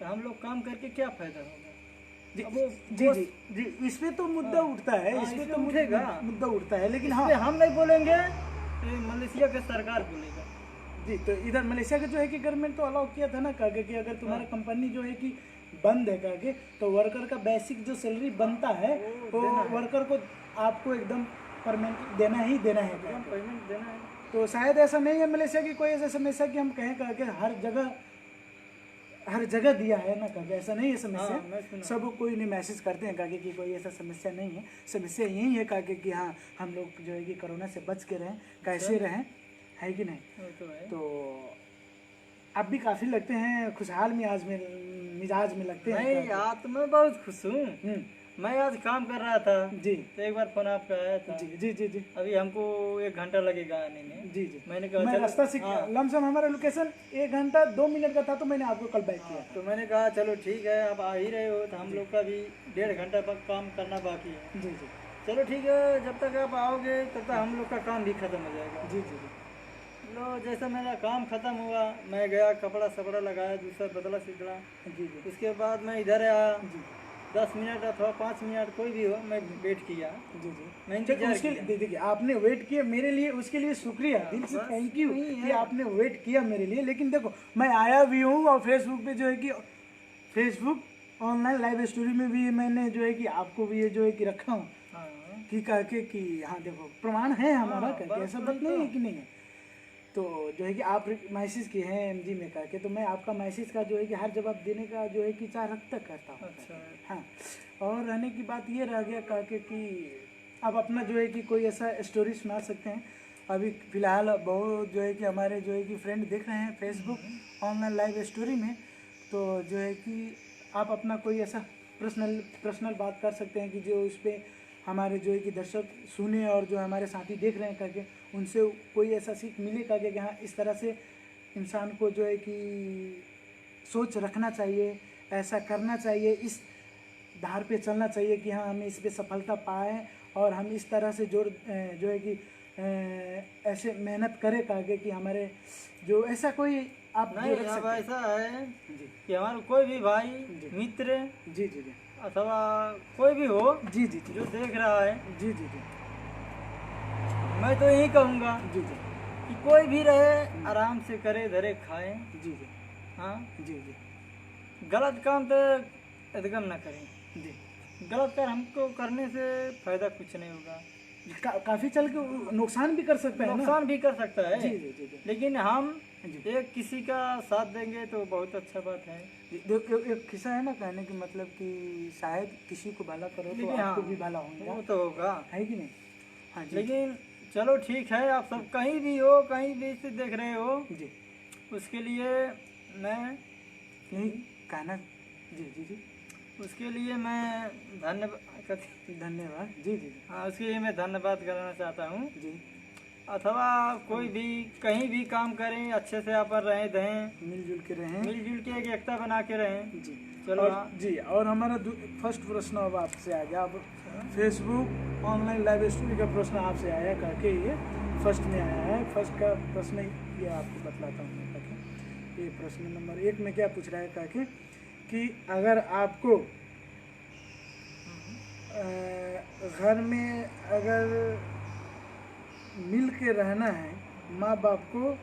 तो हम लोग काम करके क्या फायदा होगा? जी अब वो जी boss- जी जी इस पे तो मुद्दा उठता है, हाँ, इस पे इसमें तो उठेगा। मुद्दा उठता है, लेकिन इसलिए हाँ हम नहीं बोलेंगे, ये मलेशिया के सरकार बोलेगा। जी। तो इधर मलेशिया का जो है कि गवर्नमेंट तो अलाउ किया था ना कागे कि अगर तुम्हारा कंपनी जो है कि बंद है कागे तो वर्कर का बेसिक जो सैलरी बनता है वो वो देना है। वर्कर को आपको एकदम परमानेंट देना ही देना है एकदम कागे। पेमेंट देना है। तो शायद ऐसा नहीं है मलेशिया की कोई ऐसा समस्या कि हम कहें कागे हर जगह दिया है ना कागे, ऐसा नहीं है हाँ, मैं समस्या। सुना। सब कोई नहीं मैसेज करते हैं कागे कि कोई ऐसा समस्या नहीं है। समस्या यही है कागे कि हाँ हम लोग जो है कि कोरोना से बच के रहें, कैसे रहें, है कि नहीं। वो तो है। तो आप भी काफी लगते हैं खुशहाल मिजाज में लगते हैं नहीं, आज तो मैं बहुत खुश हूँ। हम्म, मैं आज काम कर रहा था जी तो एक बार फोन आपका आया था। जी जी जी जी अभी हमको 1 घंटा लगेगा आने में। जी जी मैंने कहा मैं चलो- रास्ता से हाँ, लमसम हमारा लोकेशन 1 घंटा 2 मिनट का था तो मैंने आपको कल बैक किया। तो मैंने कहा चलो ठीक है, आप आ ही रहे हो तो हम लोग का भी 1.5 घंटा तक काम करना बाकी है। जी जी चलो ठीक है, जब तक आप आओगे तब तक हम लोग का काम भी खत्म हो जाएगा। जी जी लो जैसा मेरा काम खत्म हुआ, मैं गया कपड़ा सपड़ा लगाया, दूसरा बदला सिदला। जी जी उसके बाद मैं इधर आया, जी 10 मिनट अथवा 5 मिनट कोई भी हो, मैं वेट किया। जी जी मैं ठीक, इंतजार उसके किया। लिए देखिए आपने वेट किया मेरे लिए, उसके लिए शुक्रिया, दिल से बस थैंक यू वही है। कि आपने वेट किया मेरे लिए। लेकिन देखो मैं आया भी हूँ और फेसबुक पे जो है कि फेसबुक ऑनलाइन लाइव स्टोरी में भी मैंने जो है कि आपको भी ये जो है कि रखा हूँ हाँ कि कह के कि हाँ देखो प्रमाण है हमारा हाँ, करके, बस ऐसा वही बात नहीं तो। है कि नहीं है। तो जो है कि आप मैसेज किए हैं एमजी में करके, तो मैं आपका मैसेज का जो है कि हर जवाब देने का जो है कि चाह तक करता हूँ। अच्छा। हाँ, और रहने की बात ये रह गया कह के कि आप अपना जो है कि कोई ऐसा स्टोरी सुना सकते हैं। अभी फिलहाल बहुत जो है कि हमारे जो है कि फ्रेंड देख रहे हैं फेसबुक ऑनलाइन लाइव स्टोरी में, तो जो है कि आप अपना कोई ऐसा पर्सनल बात कर सकते हैं कि जो उस पर हमारे जो है कि दर्शक सुने और जो हमारे साथी देख रहे हैं करके उनसे कोई ऐसा सीख मिले करके कि हाँ इस तरह से इंसान को जो है कि सोच रखना चाहिए, ऐसा करना चाहिए, इस धार पे चलना चाहिए कि हाँ हमें इस पे सफलता पाए और हम इस तरह से जो है कि ऐसे मेहनत करें आगे कि हमारे जो ऐसा कोई आप जो नहीं, रख अब सकते हैं। ऐसा है जी कि हमारा कोई भी भाई जी। मित्र जी जी जी अथवा कोई भी हो जी जी जी जो देख रहा है, जी जी जी मैं तो यही कहूँगा जी जी कि कोई भी रहे आराम से करे धरे खाए। जी जी हाँ, जी जी गलत काम तो एकदम ना करें। जी गलत काम हमको करने से फायदा कुछ नहीं होगा, काफी चल के नुकसान भी कर सकता है ना। नुकसान भी कर सकता है। जी जी जी जी लेकिन हम जी। एक किसी का साथ देंगे तो बहुत अच्छा बात है। एक किस्सा है ना कहने की मतलब कि शायद किसी को भला करो तो लेकिन आपको हाँ, भी भला होगा, वो तो होगा। है कि नहीं। हाँ जी लेकिन चलो ठीक है, आप सब कहीं भी हो, कहीं भी से देख रहे हो, जी उसके लिए मैं यही कहना। जी जी जी उसके लिए मैं धन्यवाद धन्यवाद। जी जी हाँ, उसके लिए मैं धन्यवाद करना चाहता हूँ। जी अथवा कोई भी कहीं भी काम करें, अच्छे से आप रहें दें, मिलजुल के रहें। मिलजुल के एक एकता बना के रहें। जी चलो और, हाँ। जी और हमारा फर्स्ट प्रश्न अब आपसे आ गया। अब फेसबुक ऑनलाइन लाइव स्टोरी का प्रश्न आपसे आया करके ये फर्स्ट में आया है। फर्स्ट का प्रश्न ये आपको बतलाता हूँ मैं करके। ये प्रश्न नंबर 1 में क्या पूछ रहा है करके कि अगर आपको घर में अगर मिल के रहना है, माँ बाप को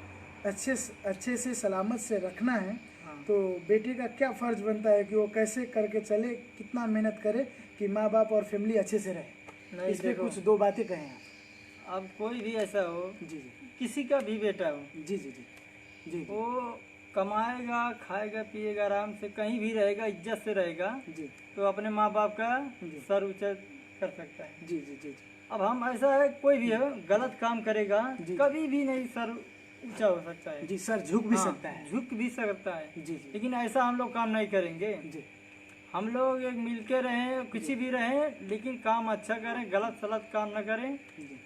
अच्छे से सलामत से रखना है, हाँ। तो बेटे का क्या फ़र्ज बनता है कि वो कैसे करके चले, कितना मेहनत करे कि माँ बाप और फैमिली अच्छे से रहे। नहीं इस पे देखो, कुछ दो बातें कहें आप। अब कोई भी ऐसा हो, जी जी किसी का भी बेटा हो, जी जी जी जी वो कमाएगा, खाएगा, पिएगा, आराम से कहीं भी रहेगा, इज्जत से रहेगा, जी तो अपने माँ बाप का जी। सर ऊंचा कर सकता है। जी जी जी अब हम ऐसा है, कोई भी हो गलत काम करेगा, जी। कभी भी नहीं सर ऊंचा हो सकता है। जी, सर झुक भी हाँ, सकता है। झुक भी सकता है। जी जी लेकिन ऐसा हम लोग काम नहीं करेंगे। जी हम लोग एक मिलके रहें, किसी भी रहें, लेकिन काम अच्छा करें, गलत सलत काम न करें। जी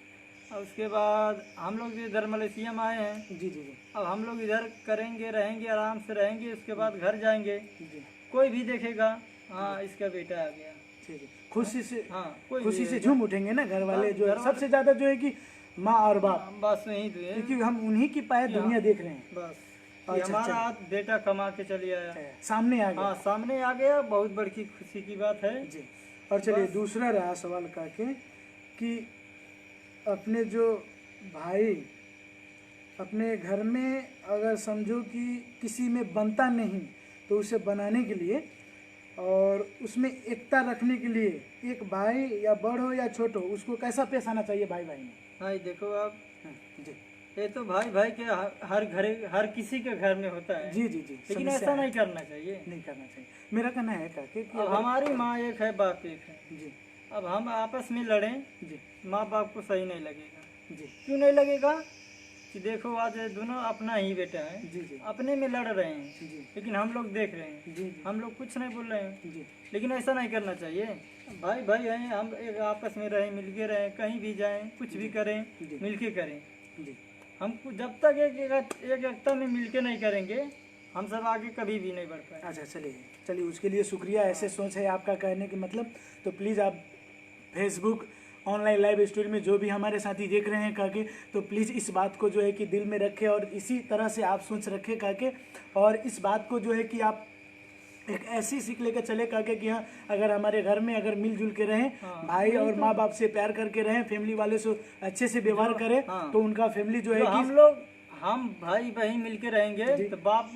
और उसके बाद हम लोग इधर मलेशिया में आए हैं, जी जी जी अब हम लोग इधर करेंगे, रहेंगे, आराम से रहेंगे, उसके बाद घर जाएंगे, जी कोई भी देखेगा, हाँ इसका बेटा आ गया, जी जी। खुशी से, हाँ कोई खुशी भी से रहेगा। झूम उठेंगे ना घर वाले। हाँ, जो घर वाले- सबसे ज्यादा जो है कि माँ और बाप, बस यही तो है, क्योंकि हम उन्हीं की पाए कि दुनिया देख रहे हैं। बस कि अच्छा, हमारा चलिए। हाथ बेटा कमा के चली आया, सामने आ गया। हाँ सामने आ गया, बहुत बड़ी खुशी की बात है। जी। और चलिए, बस। दूसरा रहा सवाल काके कि अपने जो भाई अपने घर में अगर समझो कि किसी में बनता नहीं, तो उसे बनाने के लिए और उसमें एकता रखने के लिए, एक भाई या बड़ हो या छोट हो, उसको कैसा पेश आना चाहिए भाई भाई में। हाँ ये देखो आप, जी ये तो भाई भाई के हर घर, हर किसी के घर में होता है। जी जी जी। लेकिन समस्या ऐसा है। नहीं करना चाहिए। नहीं करना चाहिए। मेरा कहना है काके कि अब अगर- हमारी माँ एक है, बाप एक है, जी अब हम आपस में लड़ें, जी माँ बाप को सही नहीं लगेगा। जी क्यों नहीं लगेगा? कि देखो आज ये दोनों अपना ही बेटा है, जी जी अपने में लड़ रहे हैं, जी लेकिन हम लोग देख रहे हैं, जी जी हम लोग कुछ नहीं बोल रहे हैं। जी लेकिन ऐसा नहीं करना चाहिए। भाई भाई हैं, हम एक आपस में रहें, मिलके रहें, कहीं भी जाएं, कुछ भी करें, जी। मिलके करें। जी। हम जब तक एक एकता में मिलके नहीं करेंगे, हम सब आगे कभी भी नहीं बढ़ पाए। अच्छा, चलिए चलिए, उसके लिए शुक्रिया। ऐसे सोच है आपका कहने की मतलब। तो प्लीज़ आप फेसबुक ऑनलाइन लाइव स्टोरी में जो भी हमारे साथी देख रहे हैं काके, तो प्लीज़ इस बात को जो है कि दिल में रखें और इसी तरह से आप सोच रखें काके। और इस बात को जो है कि आप एक ऐसी सीख लेकर चले काके कि हाँ, अगर हमारे घर में अगर मिलजुल के रहें, हाँ, भाई यही और तो। माँ बाप से प्यार करके रहें, फैमिली वाले से अच्छे से व्यवहार करें, हाँ। तो उनका फैमिली जो है जो कि हम लोग, हम भाई बहन मिलके रहेंगे, जी। तो बाप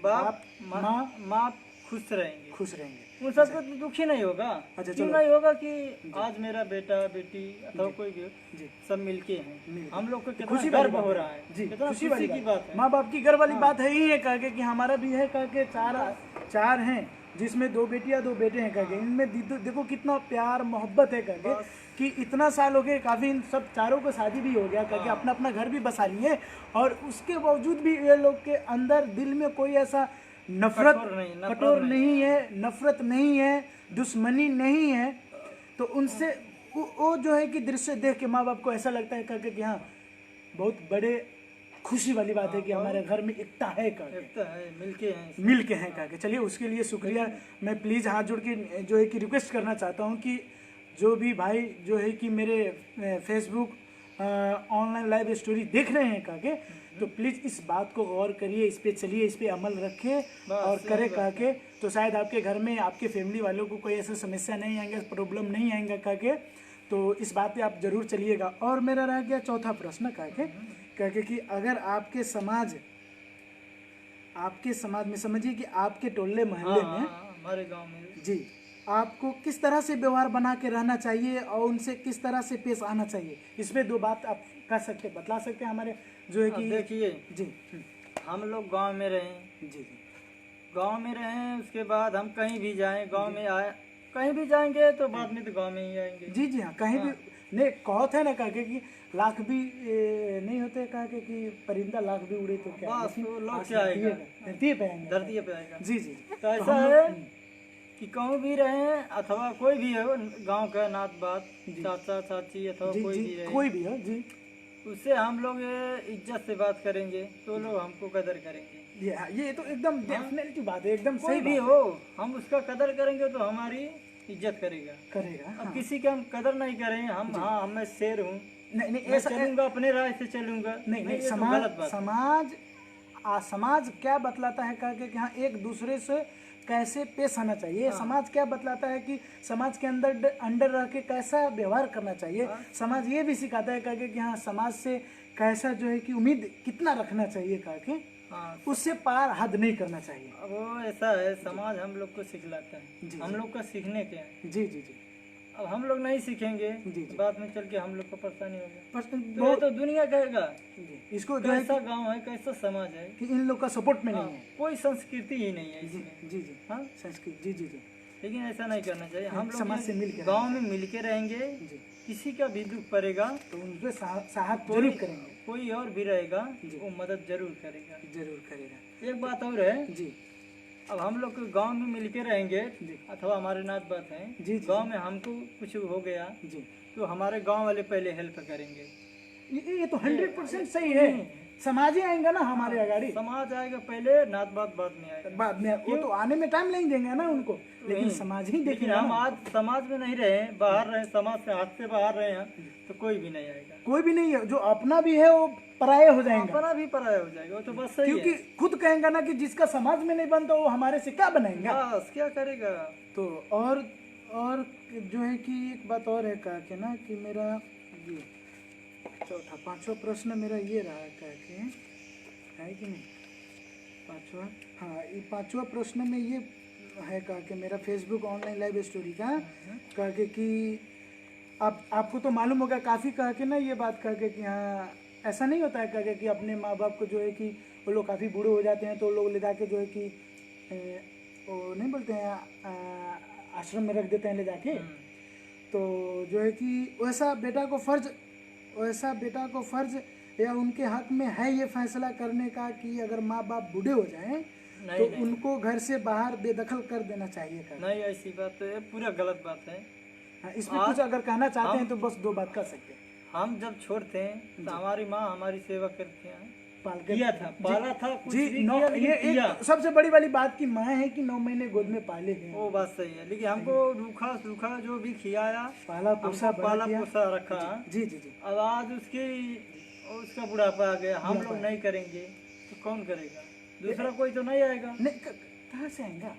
बाप, माँ खुश रहेंगे, खुश रहेंगे। उन सबको तो दुखी नहीं होगा। अच्छा, क्यों चलो। नहीं होगा कि आज मेरा बेटा बेटी अथवा कोई भी हो, जी। सब मिलके हैं, मिलके। हम लोग को कितना खुशी वाली गर्व बात हो है। रहा है, जी, कितना खुशी वाली की बात है। माँ बाप की गर्व वाली बात है ही है काके कि हमारा भी है काके, चार हैं, जिसमें 2 बेटियां 2 बेटे हैं काके। इनमें देखो कितना प्यार मोहब्बत है काके, बस। कि इतना साल हो गए, काफी इन सब चारों को शादी भी हो गया काके, हाँ। अपना अपना घर भी बसा लिए, और उसके बावजूद भी ये लोग के अंदर दिल में कोई ऐसा नफरत कठोर नहीं है, नफरत नहीं है, दुश्मनी नहीं है। तो उनसे वो जो है कि दृश्य देख के माँ बाप को ऐसा लगता है करके कि हाँ, बहुत बड़े खुशी वाली बात है कि हमारे घर में एकता है करके, एकता है, मिलके हैं, मिल के हैं करके। चलिए, उसके लिए शुक्रिया। मैं प्लीज़ हाथ जोड़ के जो है कि रिक्वेस्ट करना चाहता हूँ कि जो भी भाई जो है कि मेरे फेसबुक ऑनलाइन लाइव स्टोरी देख रहे हैं काके, तो प्लीज़ इस बात को गौर करिए, इस पे चलिए, इस पे अमल रखें और करें काके। तो शायद आपके घर में आपके फैमिली वालों को कोई ऐसा समस्या नहीं आएंगे, प्रॉब्लम नहीं आएंगे काके। तो इस बात पे आप जरूर चलिएगा। और मेरा रह गया चौथा प्रश्न काके कि अगर आपके समाज में, समझिए कि आपके टोले मोहल्ले में, हमारे गांव में जी, आपको किस तरह से व्यवहार बना के रहना चाहिए और उनसे किस तरह से पेश आना चाहिए, इस पे 2 बात आप कर सकते, बतला सकते हैं हमारे जो है कि। देखिए, जी हम लोग गांव में रहें, जी जी गांव में रहें, उसके बाद हम कहीं भी जाएं, गांव में आए, कहीं भी जाएंगे तो बाद में तो गांव में ही आएंगे। जी जी हाँ, कहीं भी नहीं, कहत है ना काके कि लाख भी नहीं होते काके कि परिंदा लाख भी उड़े तो क्या, बस वो लोग आसमान क्या आएगा, धरती पे आएंगे। धरती पे आएगा। जी जी। तो ऐसा है कि कहूँ भी रहें, अथवा कोई भी हो, गांव का नात बात, चाचा चाची अथवा जी कोई जी, भी रहे, कोई भी हो जी, उससे हम लोग इज्जत से बात करेंगे तो लोग हमको कदर करेंगे। ये तो एकदम डेफिनेटली बात है, एकदम कोई सही भी बात हो, हम उसका कदर करेंगे तो हमारी इज्जत करेगा। करेगा। अब हाँ। किसी का हम कदर नहीं करें, हम हाँ मैं शेर हूँ, नहीं नहीं, मैं ऐसा चलूंगा अपने राय से चलूंगा, नहीं नहीं, ये तो गलत बात है। समाज समाज क्या बतलाता है करके कि हाँ एक दूसरे से कैसे पेश आना चाहिए, समाज क्या बतलाता है कि समाज के अंदर अंडर रह के कैसा व्यवहार करना चाहिए, समाज ये भी सिखाता है करके कि हाँ समाज से कैसा जो है कि उम्मीद कितना रखना चाहिए करके, हाँ उससे पार हद नहीं करना चाहिए। अब वो ऐसा है, समाज हम लोग को सिखलाता है, जी, हम लोग का सीखने के हैं। जी जी जी अब हम लोग नहीं सीखेंगे जी। तो बाद में चल के हम लोग को परेशानी होगी। पर तो ये बहुत तो दुनिया कहेगा जी, इसको जो है कैसा गांव है, कैसा समाज है, कि इन लोग का सपोर्ट में हाँ, नहीं है। कोई संस्कृति ही नहीं है जी इसमें। जी जी हाँ, संस्कृत जी जी जी लेकिन ऐसा नहीं करना चाहिए। हम समाज से लोग मिल के गांव में मिल के रहेंगे, जी, किसी का भी दुख पड़ेगा तो उन पे साहब कोई जरूर करेंगे, कोई और भी रहेगा जी। वो मदद जरूर करेगा। जरूर करेगा। एक बात और है, जी अब हम लोग गांव में मिल के रहेंगे जी अथवा हमारे नात बात है, जी, जी, गांव में हमको कुछ हो गया जी, तो हमारे गांव वाले पहले हेल्प करेंगे। ये तो 100% सही है। समाज ही आएंगा ना हमारे आगाड़ी, समाज आएगा पहले, नात बात बाद में आएगा। बाद में वो तो आने में टाइम नहीं देंगे ना उनको, लेकिन समाज ही लेकिन देखेगा हम ना। आज समाज में नहीं रहे, बाहर रहे, समाज से हाथ से बाहर रहे हैं, तो कोई भी नहीं आएगा। कोई भी नहीं है, जो अपना भी है वो पराया हो जाएगा, अपना भी पराया हो जाएगा, वो तो बस सही क्योंकि है। खुद कहेंगे ना कि जिसका समाज में नहीं बनता वो हमारे से क्या बनाएगा। बस क्या करेगा। तो और जो है कि एक बात और है कहा के ना कि मेरा ये चौथा पांचवा प्रश्न मेरा ये रहा कहा के, है कि नहीं पांचवा, हाँ ये पांचवा प्रश्न में ये है कहा के मेरा फेसबुक ऑनलाइन लाइव स्टोरी का कहा के कि आपको तो मालूम होगा काफ़ी कहा के ना ये बात कहा के कि हाँ ऐसा नहीं होता है कहा के कि अपने माँ बाप को जो है कि वो लोग काफ़ी बूढ़े हो जाते हैं तो लोग ले जाके जो है कि वो नहीं बोलते हैं आश्रम में रख देते हैं ले जाके। तो जो है कि वैसा बेटा को फर्ज या उनके हक में है ये फैसला करने का कि अगर माँ बाप बूढ़े हो जाएं तो उनको घर से बाहर बेदखल कर देना चाहिए कर। नहीं, ऐसी बात तो ये पूरा गलत बात है। हाँ, इसमें कुछ अगर कहना चाहते हैं तो बस दो बात कर सकते हैं। हम जब छोड़ते हैं तो हमारी माँ हमारी सेवा करती है, किया था, पाला था, कुछ भी किया, ये एक सबसे बड़ी वाली बात की माँ है कि 9 महीने गोद में पाले हैं, वो बात सही है। लेकिन हमको रूखा सूखा जो भी खिलाया, पाला पोसा रखा। जी जी जी। अब आज उसका बुढ़ापा आ गया, हम लोग नहीं करेंगे तो कौन करेगा? दूसरा कोई तो नहीं आएगा। नहीं, कहाँ से आएगा?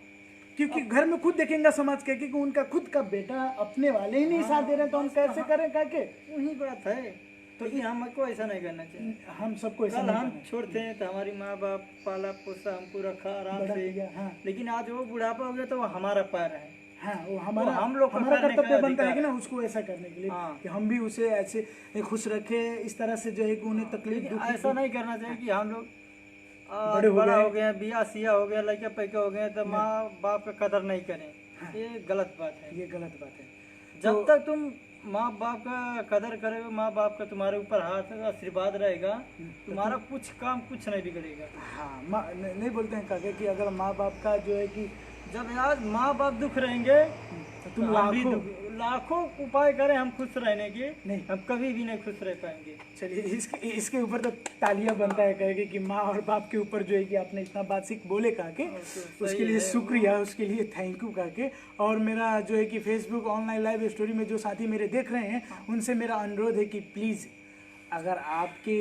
क्योंकि घर में खुद देखेंगे समाज के कि उनका खुद का बेटा अपने वाले ही नहीं साथ दे रहे तो हम कैसे करें काके? वही बात है। तो ये हमको ऐसा नहीं करना चाहिए। हम सबको ऐसा कल हम छोड़ते हैं तो हमारी माँ बाप पाला पोसा हमको रखा आराम से, हाँ। लेकिन आज वो बुढ़ापा हो गया तो वो हमारा पैर है। हाँ, वो हमारा हम लोग हमारा कर्तव्य बनता है कि ना उसको ऐसा करने के लिए, कि हम भी उसे ऐसे खुश रखे, इस तरह से जो है कि उन्हें तकलीफ ऐसा नहीं करना चाहिए कि हम लोग बड़ा हो गए, बिया सिया हो गया, लड़का पैका हो गए तो माँ बाप का कदर नहीं करें। ये गलत बात है, ये गलत बात है। जब तक तुम माँ बाप का कदर करोगे, माँ बाप का तुम्हारे ऊपर हाथ आशीर्वाद रहेगा, तुम्हारा कुछ काम कुछ नहीं बिगड़ेगा। हाँ, नहीं बोलते हैं काके कि अगर माँ बाप का जो है कि जब आज माँ बाप दुख रहेंगे तो तुम लाखों उपाय करें हम खुश रहने के, नहीं हम कभी भी नहीं खुश रह पाएंगे। चलिए इसके ऊपर तो तालियां बनता है कहेगी कि माँ और बाप के ऊपर जो है कि आपने इतना बात सीख बोले कहा के, उसके लिए शुक्रिया, उसके लिए थैंक यू कहा के। और मेरा जो है कि फेसबुक ऑनलाइन लाइव स्टोरी में जो साथी मेरे देख रहे हैं उनसे मेरा अनुरोध है कि प्लीज़ अगर आपके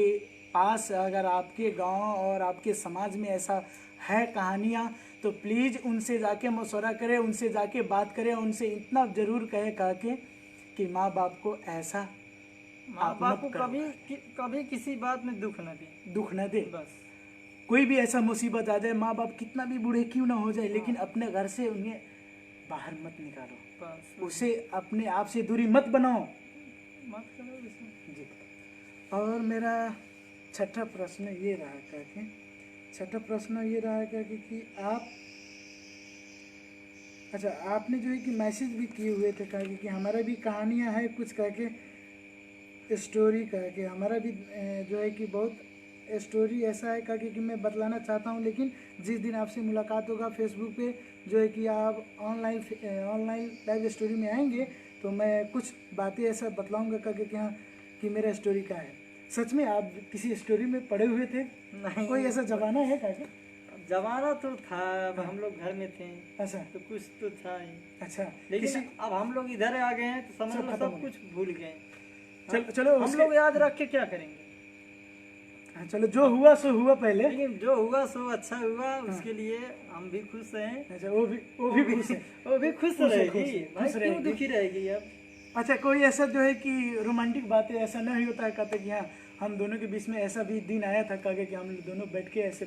पास, अगर आपके गाँव और आपके समाज में ऐसा है कहानियाँ तो प्लीज़ उनसे जाके मशवरा करें, उनसे जाके बात करें, उनसे इतना ज़रूर कहे कहा के कि माँ बाप को ऐसा, माँ बाप को कभी किसी बात में दुख न दे। बस कोई भी ऐसा मुसीबत आ जाए, माँ बाप कितना भी बूढ़े क्यों ना हो जाए, लेकिन अपने घर से उन्हें बाहर मत निकालो, बस उसे अपने आप से दूरी मत बनाओ, मत करो जी। और मेरा छठा प्रश्न ये रहा कहके, छठा प्रश्न ये रहा है कि आप, अच्छा आपने जो है कि मैसेज भी किए हुए थे कहा कि हमारा भी कहानियाँ है कुछ कह के स्टोरी कह के, हमारा भी जो है कि बहुत स्टोरी ऐसा है कहा कि मैं बतलाना चाहता हूँ, लेकिन जिस दिन आपसे मुलाकात होगा फेसबुक पे जो है कि आप ऑनलाइन लाइव स्टोरी में आएंगे तो मैं कुछ बातें ऐसा बतलाऊँगा कहा कि हाँ कि मेरा स्टोरी का है। सच में आप किसी स्टोरी में पढ़े हुए थे? नहीं, कोई ऐसा जमाना है क्या? जमाना तो था, हम लोग घर में थे, अच्छा तो कुछ तो था ही। अच्छा, लेकिन अब हम लोग इधर आ गए हैं तो समझ लो सब कुछ भूल गए। चलो हम लोग याद रख के क्या करेंगे? हाँ, चलो जो हुआ सो हुआ पहले। लेकिन जो हुआ सो अच्छा हुआ, उसके लिए हम भी खुश हैं। अच्छा, वो भी खुश है। वो भी खुश रहेगी भाई, खुश क्यों रहेगी। दुखी रहेगी अब। अच्छा, कोई ऐसा जो है कि रोमांटिक बातें ऐसा नहीं होता है, कहते कि हाँ हम दोनों के बीच में ऐसा भी दिन आया था कहा कि हम दोनों बैठ के ऐसे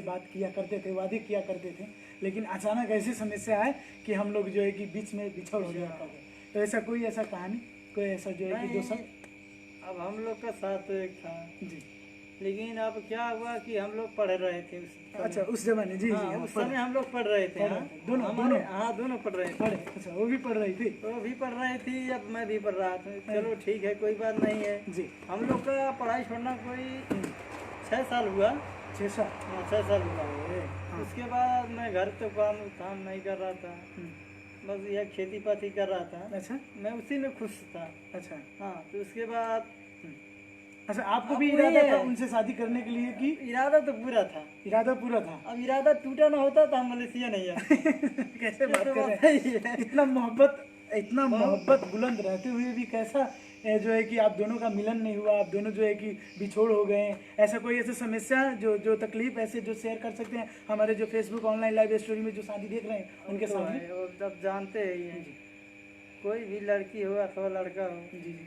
बात किया करते थे, वादे किया करते थे, लेकिन अचानक ऐसी समस्या आए कि हम लोग जो है कि बीच में बिछड़ हो गया कहा। तो ऐसा कोई ऐसा कहानी, कोई ऐसा जो है कि नहीं, दोस्त। अब हम लोग का साथ तो एक था, जी। लेकिन अब क्या हुआ कि हम लोग पढ़ रहे थे उस समय। अच्छा, उस जमाने, जी हाँ, जी, उस समय हम लोग पढ़ रहे थे। पढ़ हाँ, रहे थे। दोनों हाँ दोनों पढ़ रहे थे। पढ़े। अच्छा, वो भी पढ़ रही थी। वो भी पढ़ रही थी, अब मैं भी पढ़ रहा था। चलो ठीक है, कोई बात नहीं है। जी। हम लोग का पढ़ाई छोड़ना कोई 6 साल हुआ। 6 साल। हाँ, 6 साल हुआ। हाँ। उसके बाद मैं घर तो काम नहीं कर रहा था, बस यह खेती पाती कर रहा था। अच्छा। मैं उसी में खुश था। अच्छा। हाँ, तो उसके बाद अच्छा, आपको भी अब इरादा वही था है। उनसे शादी करने के लिए कि इरादा तो पूरा था। इरादा पूरा था? अब इरादा टूटा ना होता तो हम मलेशिया नहीं आते। कैसे बात तो कर बात रहे यही है। हैं? इतना मोहब्बत बुलंद रहते हुए भी कैसा जो है कि आप दोनों का मिलन नहीं हुआ, आप दोनों जो है कि बिछोड़ हो गए? ऐसा कोई ऐसी समस्या जो तकलीफ ऐसे जो शेयर कर सकते हैं हमारे जो फेसबुक ऑनलाइन लाइव स्टोरी में जो शादी देख रहे हैं उनके तो सामने? है, वो तब जानते ही हैं। कोई भी लड़की हो अथवा लड़का हो, जी जी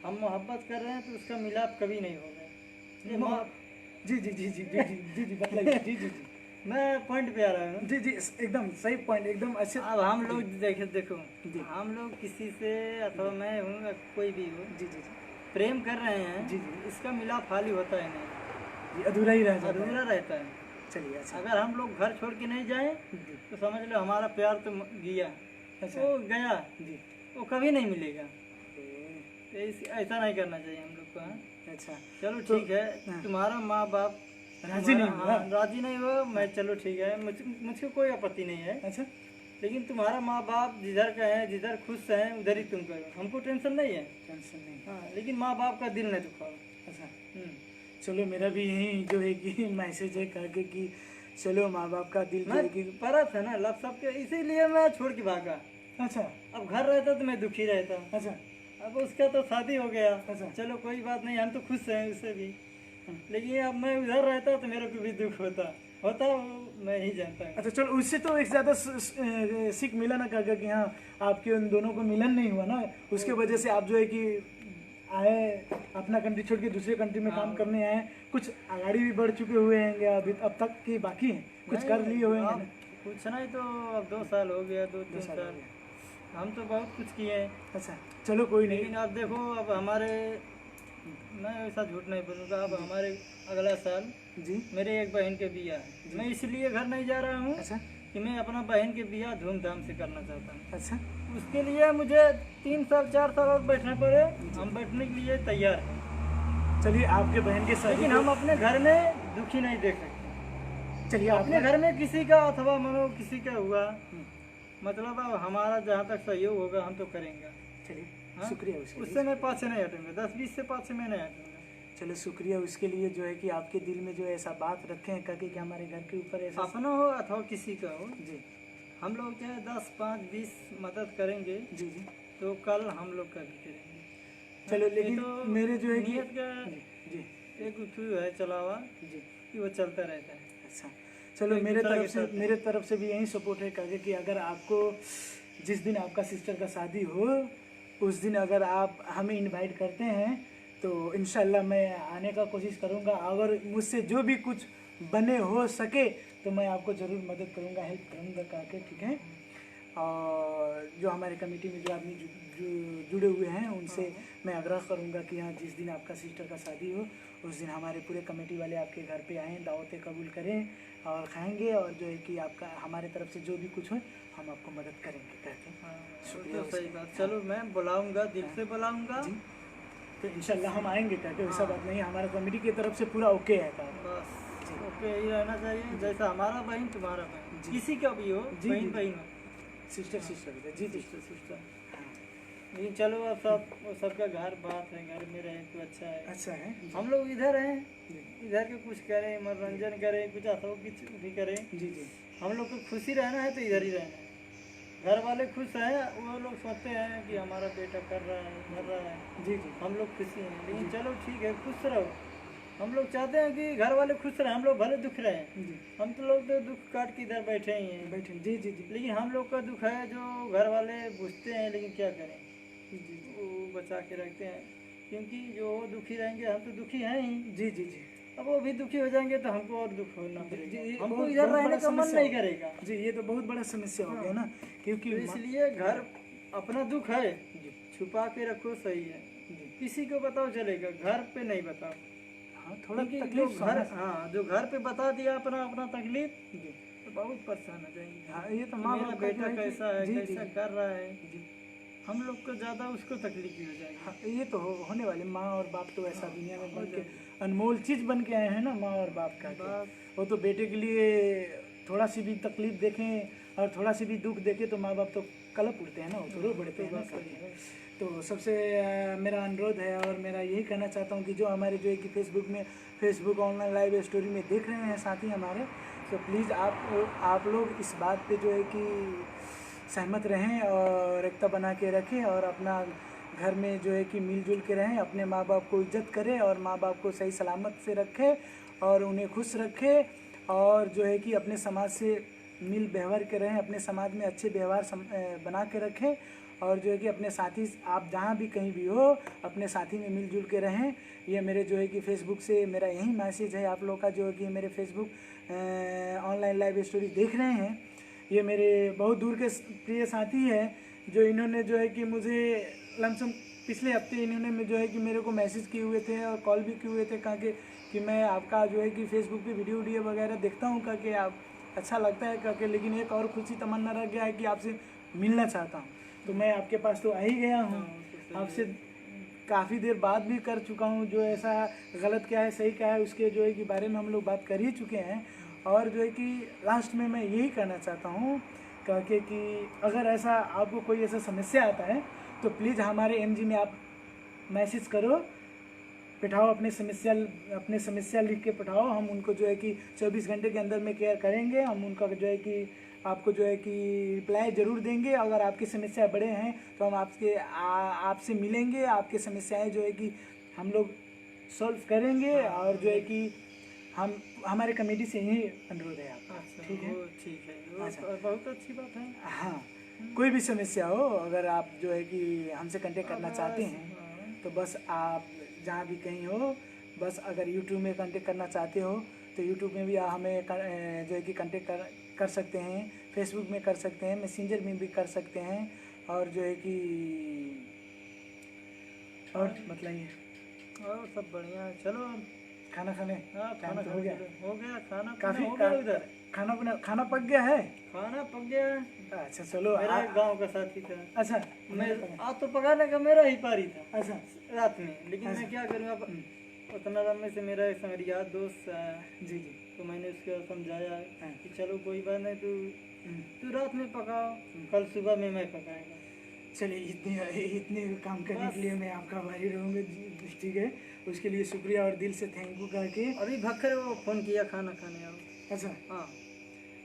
हम मोहब्बत कर रहे हैं तो उसका मिलाप कभी नहीं होगा। ये जी जी जी जी जी जी जी जी बताइए। जी जी जी मैं पॉइंट पे आ रहा हूँ। जी जी, एकदम सही पॉइंट, एकदम अच्छे। अब हम लोग देखो जी। हम लोग किसी से अथवा मैं हूँ या कोई भी हो, जी जी जी प्रेम कर रहे हैं। जी जी। इसका मिलाप खाली होता है नहीं, जी, अधूरा ही रह जाता है। अधूरा रहता है। चलिए। अच्छा। अगर हम लोग घर छोड़ के नहीं जाएं जी। तो समझ लो हमारा प्यार तो गया। अच्छा। वो गया, जी। वो कभी नहीं मिलेगा। ए, तो ऐसा नहीं करना चाहिए हम लोग को। हाँ? अच्छा। चलो तो- ठीक है, हाँ। तुम्हारा माँ बाप राजी नहीं हुआ? राजी नहीं हुआ, मैं चलो ठीक है, मुझको कोई आपत्ति नहीं है। अच्छा। लेकिन तुम्हारा माँ बाप जिधर का है, जिधर खुश हैं उधर ही तुम करो, हमको टेंशन नहीं है। टेंशन नहीं। हाँ, लेकिन माँ बाप का दिल नहीं दुखाओ। अच्छा, हम्म। चलो मेरा भी यही जो है कि मैसेज है कह के कि चलो माँ बाप का दिल जो मैं है कि। परा था ना लव सबके, इसीलिए मैं छोड़ के भागा। अच्छा। अब घर रहता तो मैं दुखी रहता। अच्छा। अब उसका तो शादी हो गया, अच्छा। चलो कोई बात नहीं, हम तो खुश हैं उससे भी। लेकिन अब मैं उधर रहता तो मेरे को भी दुख होता वो मैं ही जानता हूँ। अच्छा, चलो उससे तो एक ज़्यादा सीख मिला ना काका कि हाँ आपके उन दोनों को मिलन नहीं हुआ ना, उसके वजह से आप जो है कि आए अपना कंट्री छोड़ के दूसरे कंट्री में काम करने आए, कुछ आगाड़ी भी बढ़ चुके हुए हैं अभी अब तक कि बाकी हैं, कुछ कर लिए हुए हैं? कुछ नहीं तो अब 2 साल हो गया, 2-3 साल हो साल हम तो बहुत कुछ किए हैं। अच्छा, चलो कोई नहीं। लेकिन अब देखो, अब हमारे, मैं ऐसा झूठ नहीं बोलूँगा, अब हमारे अगला साल जी। मेरे एक बहन के बिया है। मैं इसलिए घर नहीं जा रहा हूँ अच्छा। कि मैं अपना बहन के बिया धूमधाम से करना चाहता हूँ। अच्छा। उसके लिए मुझे 3 साल 4 साल और बैठना पड़े, हम बैठने के लिए तैयार हैं। चलिए आपके बहन के साथ। लेकिन हम अपने घर में दुखी नहीं देख सकते। चलिए अपने घर में किसी का अथवा मनो किसी का हुआ, मतलब अब हमारा जहाँ तक सहयोग होगा हम तो करेंगे। चलिए, हाँ? शुक्रिया उसके उससे मैं पाछे नहीं हटूंगा, 10-20 से पाछे मैं नहीं हटूंगा। चलो शुक्रिया उसके लिए जो है कि आपके दिल में जो ऐसा बात रखे हैं कि हमारे घर के ऊपर ऐसा। अपना हो अथवा किसी का हो, जी हम लोग चाहे 10, 5, 20 मदद करेंगे जी जी। तो कल हम लोग का भी करेंगे। चलो ये लेकिन तो मेरे जो है कि नियत का जी जी एक उठू है चलावा जी। कि वो चलता रहता है। अच्छा, चलो एक मेरे दूसरे तरफ के से साथ। मेरे तरफ से भी यही सपोर्ट है कागे कि अगर आपको जिस दिन आपका सिस्टर का शादी हो उस दिन अगर आप हमें इनवाइट करते हैं तो इंशाल्लाह मैं आने का कोशिश करूँगा। अगर मुझसे जो भी कुछ बने हो सके तो मैं आपको ज़रूर मदद करूँगा, हेल्प करूँगा काके, ठीक है? और जो हमारे कमेटी में जो आदमी जुड़े हुए हैं उनसे मैं आग्रह करूँगा कि हाँ जिस दिन आपका सिस्टर का शादी हो उस दिन हमारे पूरे कमेटी वाले आपके घर पे आएँ, दावतें कबूल करें और खाएंगे और जो है कि आपका हमारे तरफ से जो भी कुछ हो हम आपको मदद करेंगे कहते हैं। शुक्रिया। सही बात, चलो मैं बुलाऊंगा, दिल से बुलाऊंगा। जी, तो इंशाल्लाह हम आएंगे कहते, वैसा बात नहीं है, हमारा कमेटी की तरफ से पूरा ओके है का। बस ओके ही रहना चाहिए, जैसा हमारा बहन तुम्हारा बहन, किसी का भी हो, जी, बहन जी। बहन हो, सिस्टर सिस्टर जी जी। सिस्टर। लेकिन चलो अब वो सबका घर बात है, घर में रहे तो अच्छा है। अच्छा है। हम लोग इधर हैं, जी इधर के कुछ करें, मनोरंजन करें, कुछ अथवा कुछ भी करें। जी जी। हम लोग को खुशी रहना है तो इधर ही रहना है। घर वाले खुश हैं, वो लोग सोचते हैं कि हमारा बेटा कर रहा है, कर रहा है, जी जी। हम लोग खुशी हैं। लेकिन चलो ठीक है, खुश रहो। हम लोग चाहते हैं कि घर वाले खुश रहें, हम लोग भले दुख रहे हैं। जी हम तो लोग तो दुख काट के इधर बैठे ही हैं, बैठे, जी जी जी लेकिन हम लोग का दुख है जो घर वाले बुझते हैं, लेकिन क्या करें, जी जी वो बचा के रखते हैं, क्योंकि जो वो दुखी रहेंगे हम तो दुखी हैं ही। जी जी जी अब वो भी दुखी हो जाएंगे तो हमको और दुख होना जी, पड़ेगा, ये हमको बहुत इधर बहुत रहने बड़ा का मन समस्या नहीं हो- करेगा। जी, ये तो बहुत बड़ा समस्या हो गया ना, क्योंकि तो इसलिए घर अपना दुख है जी छुपा के रखो, सही है। जी किसी को बताओ चलेगा, घर पे नहीं बताओ, हाँ, थोड़ा क्योंकि जो तकलीफ घर, समझ, हाँ जो घर पे बता दिया अपना अपना तकलीफ, जी तो बहुत परेशान हो जाएंगे। हाँ, ये तो कि माँ मेरा बाप का जो बेटा है कि कैसा है, जी जी कैसा कर रहा है, जी हम लोग को ज़्यादा उसको तकलीफ ही हो जाएगी। हाँ, ये तो होने वाले, माँ और बाप तो ऐसा दुनिया में हो बन के जाएगी। अनमोल चीज़ बन के आए हैं ना, माँ और बाप का बाप, वो तो बेटे के लिए थोड़ा सी भी तकलीफ देखें और थोड़ा सी भी दुख देखें तो माँ बाप तो कलप उठते हैं ना, वो तो रो पड़ते हैं ना बस वही है। तो सबसे मेरा अनुरोध है और मेरा यही कहना चाहता हूँ कि जो हमारे जो है कि फेसबुक ऑनलाइन लाइव स्टोरी में देख रहे हैं साथी हमारे, तो प्लीज़ आप लोग इस बात पे जो है कि सहमत रहें और एकता बना के रखें और अपना घर में जो है कि मिलजुल के रहें, अपने माँ बाप को इज्जत करें और माँ बाप को सही सलामत से रखें और उन्हें खुश रखें और जो है कि अपने समाज से मिल व्यवहार के रहें, अपने समाज में अच्छे व्यवहार बना के रखें और जो है कि अपने साथी, आप जहाँ भी कहीं भी हो अपने साथी में मिलजुल के रहें। ये मेरे जो है कि फेसबुक से मेरा यही मैसेज है आप लोग का, जो है कि मेरे फेसबुक ऑनलाइन लाइव स्टोरी देख रहे हैं, ये मेरे बहुत दूर के प्रिय साथी हैं जो इन्होंने जो है कि मुझे लमसम पिछले हफ्ते इन्होंने जो है कि मेरे को मैसेज किए हुए थे और कॉल भी किए हुए थे, कहा कि मैं आपका जो है कि फेसबुक पे वीडियो वगैरह देखता हूँ, कहा कि आप अच्छा लगता है, कहा कि लेकिन एक और खुशी तमन्ना रह गया है कि आपसे मिलना चाहता हूँ। तो मैं आपके पास तो आ ही गया हूँ, आपसे काफ़ी देर बाद भी कर चुका हूँ, जो ऐसा गलत क्या है सही क्या है उसके जो है कि बारे में हम लोग बात कर ही चुके हैं। और जो है कि लास्ट में मैं यही कहना चाहता हूँ कि अगर ऐसा आपको कोई ऐसा समस्या आता है तो प्लीज़ हमारे एमजी में आप मैसेज करो, पिठाओ अपने समस्या लिख के पिठाओ, हम उनको जो है कि 24 घंटे के अंदर में केयर करेंगे, हम उनका जो है कि आपको जो है कि रिप्लाई ज़रूर देंगे। अगर आपकी समस्या बड़े हैं तो हम आपसे मिलेंगे, आपकी समस्याएं जो है कि हम लोग सॉल्व करेंगे और जो है कि हम हमारे कमेटी से यही अनुरोध है आपका। अच्छा, ठीक है, वो ठीक है, वो अच्छा। बहुत अच्छी बात है। हाँ, कोई भी समस्या हो अगर आप जो है कि हमसे कांटेक्ट करना चाहते हैं हाँ, तो बस आप जहाँ भी कहीं हो, बस अगर यूट्यूब में कांटेक्ट करना चाहते हो तो यूट्यूब में भी हमें जो है कि कांटेक्ट कर सकते हैं, फेसबुक में कर सकते हैं, मैसेंजर में भी कर सकते हैं और जो है कि और बताइए। और सब बढ़िया है, चलो खाना खाने हाँ टाइम खाना तो हो गया, हो गया, खाना काफ़ी हो गया उधर, खाना पक गया है। खाना पक गया है। अच्छा चलो, मेरा एक गांव का साथी था, अच्छा मैं आज तो पकाने का मेरा ही पारी था अच्छा रात में, लेकिन मैं क्या करूँ अब, उतना लंबे से मेरा एक संगरिया दोस्त आया, जी जी तो मैंने उसको समझाया हाँ। कि चलो कोई बात नहीं, तू रात में पकाओ, कल सुबह में मैं पकाएगा। चलिए इतने काम करने के लिए मैं आपका आभारी रहूँगा जी, ठीक है, उसके लिए शुक्रिया और दिल से थैंक यू कह के। अभी भक्खर वो फ़ोन किया खाना खाने आओ। अच्छा हाँ,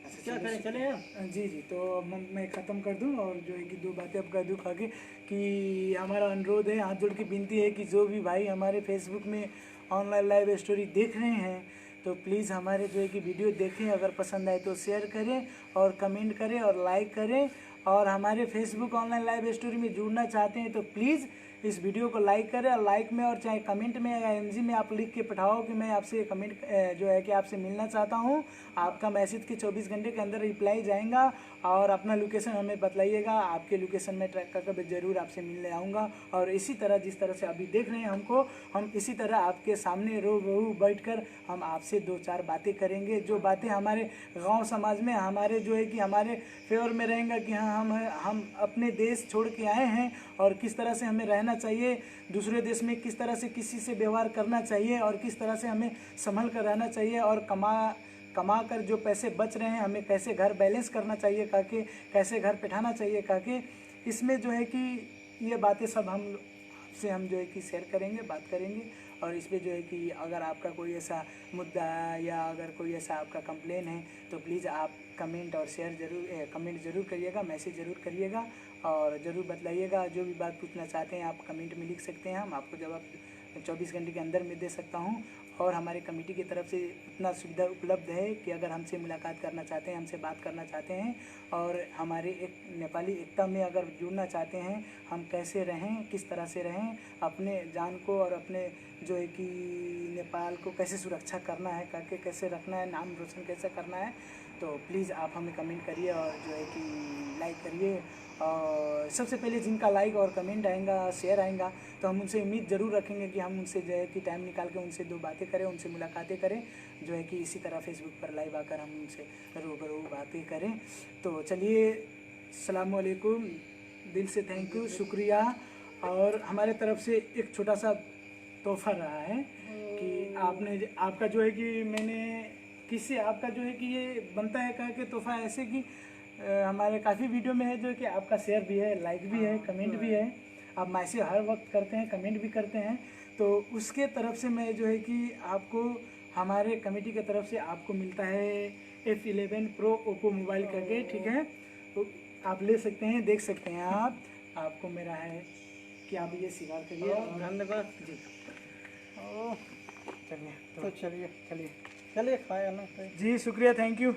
अच्छा, क्या करें, चले हम? जी जी, तो अब मैं ख़त्म कर दूं और जो है कि दो बातें अब कर दूं आगे कि हमारा अनुरोध है, हाथ जोड़ के विनती है कि जो भी भाई हमारे फेसबुक में ऑनलाइन लाइव स्टोरी देख रहे हैं तो प्लीज़ हमारे जो है कि वीडियो देखें, अगर पसंद आए तो शेयर करें और कमेंट करें और लाइक करें, और हमारे फेसबुक ऑनलाइन लाइव स्टोरी में जुड़ना चाहते हैं तो प्लीज़ इस वीडियो को लाइक करें, और लाइक में और चाहे कमेंट में या एमजी में आप लिख के पठाओ कि मैं आपसे कमेंट जो है कि आपसे मिलना चाहता हूं। आपका मैसेज के 24 घंटे के अंदर रिप्लाई जाएगा और अपना लोकेशन हमें बतलाइएगा, आपके लोकेशन में ट्रैक करके ज़रूर आपसे मिलने आऊँगा। और इसी तरह जिस तरह से अभी देख रहे हैं हमको, हम इसी तरह आपके सामने रू बैठकर हम आपसे दो चार बातें करेंगे, जो बातें हमारे गाँव समाज में हमारे जो है कि हमारे फेवर में रहेंगे कि हाँ हम अपने देश छोड़ के आए हैं और किस तरह से हमें रहना चाहिए, दूसरे देश में किस तरह से किसी से व्यवहार करना चाहिए और किस तरह से हमें संभल कर रहना चाहिए, और कमा कर जो पैसे बच रहे हैं हमें कैसे घर बैलेंस करना चाहिए, काके कैसे घर बैठाना चाहिए, काके इसमें जो है कि ये बातें सब हम जो है कि शेयर करेंगे, बात करेंगे। और इस पे जो है कि अगर आपका कोई ऐसा मुद्दा या अगर कोई ऐसा आपका कंप्लेन है तो प्लीज़ आप कमेंट और कमेंट ज़रूर करिएगा, मैसेज ज़रूर करिएगा और ज़रूर बतलाइएगा। जो भी बात पूछना चाहते हैं आप कमेंट में लिख सकते हैं, हम आपको जवाब 24 घंटे के अंदर में दे सकता हूँ। और हमारे कमेटी की तरफ से इतना सुविधा उपलब्ध है कि अगर हमसे मुलाकात करना चाहते हैं, हमसे बात करना चाहते हैं और हमारे एक नेपाली एकता में अगर जुड़ना चाहते हैं, हम कैसे रहें, किस तरह से रहें, अपने जान को और अपने जो है कि नेपाल को कैसे सुरक्षा करना है, करके कैसे रखना है, नाम रोशन कैसे करना है, तो प्लीज़ आप हमें कमेंट करिए और जो है कि लाइक करिए। और सबसे पहले जिनका लाइक और कमेंट आएगा, शेयर आएगा, तो हम उनसे उम्मीद ज़रूर रखेंगे कि हम उनसे जो है कि टाइम निकाल के उनसे 2 बातें करें, उनसे मुलाकातें करें, जो है कि इसी तरह फेसबुक पर लाइव आकर हम उनसे रूबरू बातें करें। तो चलिए, अस्सलाम वालेकुम, दिल से थैंक यू, शुक्रिया। और हमारे तरफ से एक छोटा सा तोहफा रहा है कि आपका जो है कि मैंने किससे आपका जो है कि ये बनता है कह के तोहफा ऐसे कि हमारे काफ़ी वीडियो में है जो कि आपका शेयर भी है, लाइक भी है, कमेंट भी है, आप मैसेज हर वक्त करते हैं, कमेंट भी करते हैं, तो उसके तरफ से मैं जो है कि आपको हमारे कमेटी की तरफ से आपको मिलता है F11 Pro ओप्पो मोबाइल करके, ठीक है, तो आप ले सकते हैं, देख सकते हैं आप, आपको मेरा है कि आप ये स्वीकार करिए। धन्यवाद जी, ओ, चलिए तो चलिए चलिए चलिए खाया ना जी, शुक्रिया, थैंक यू।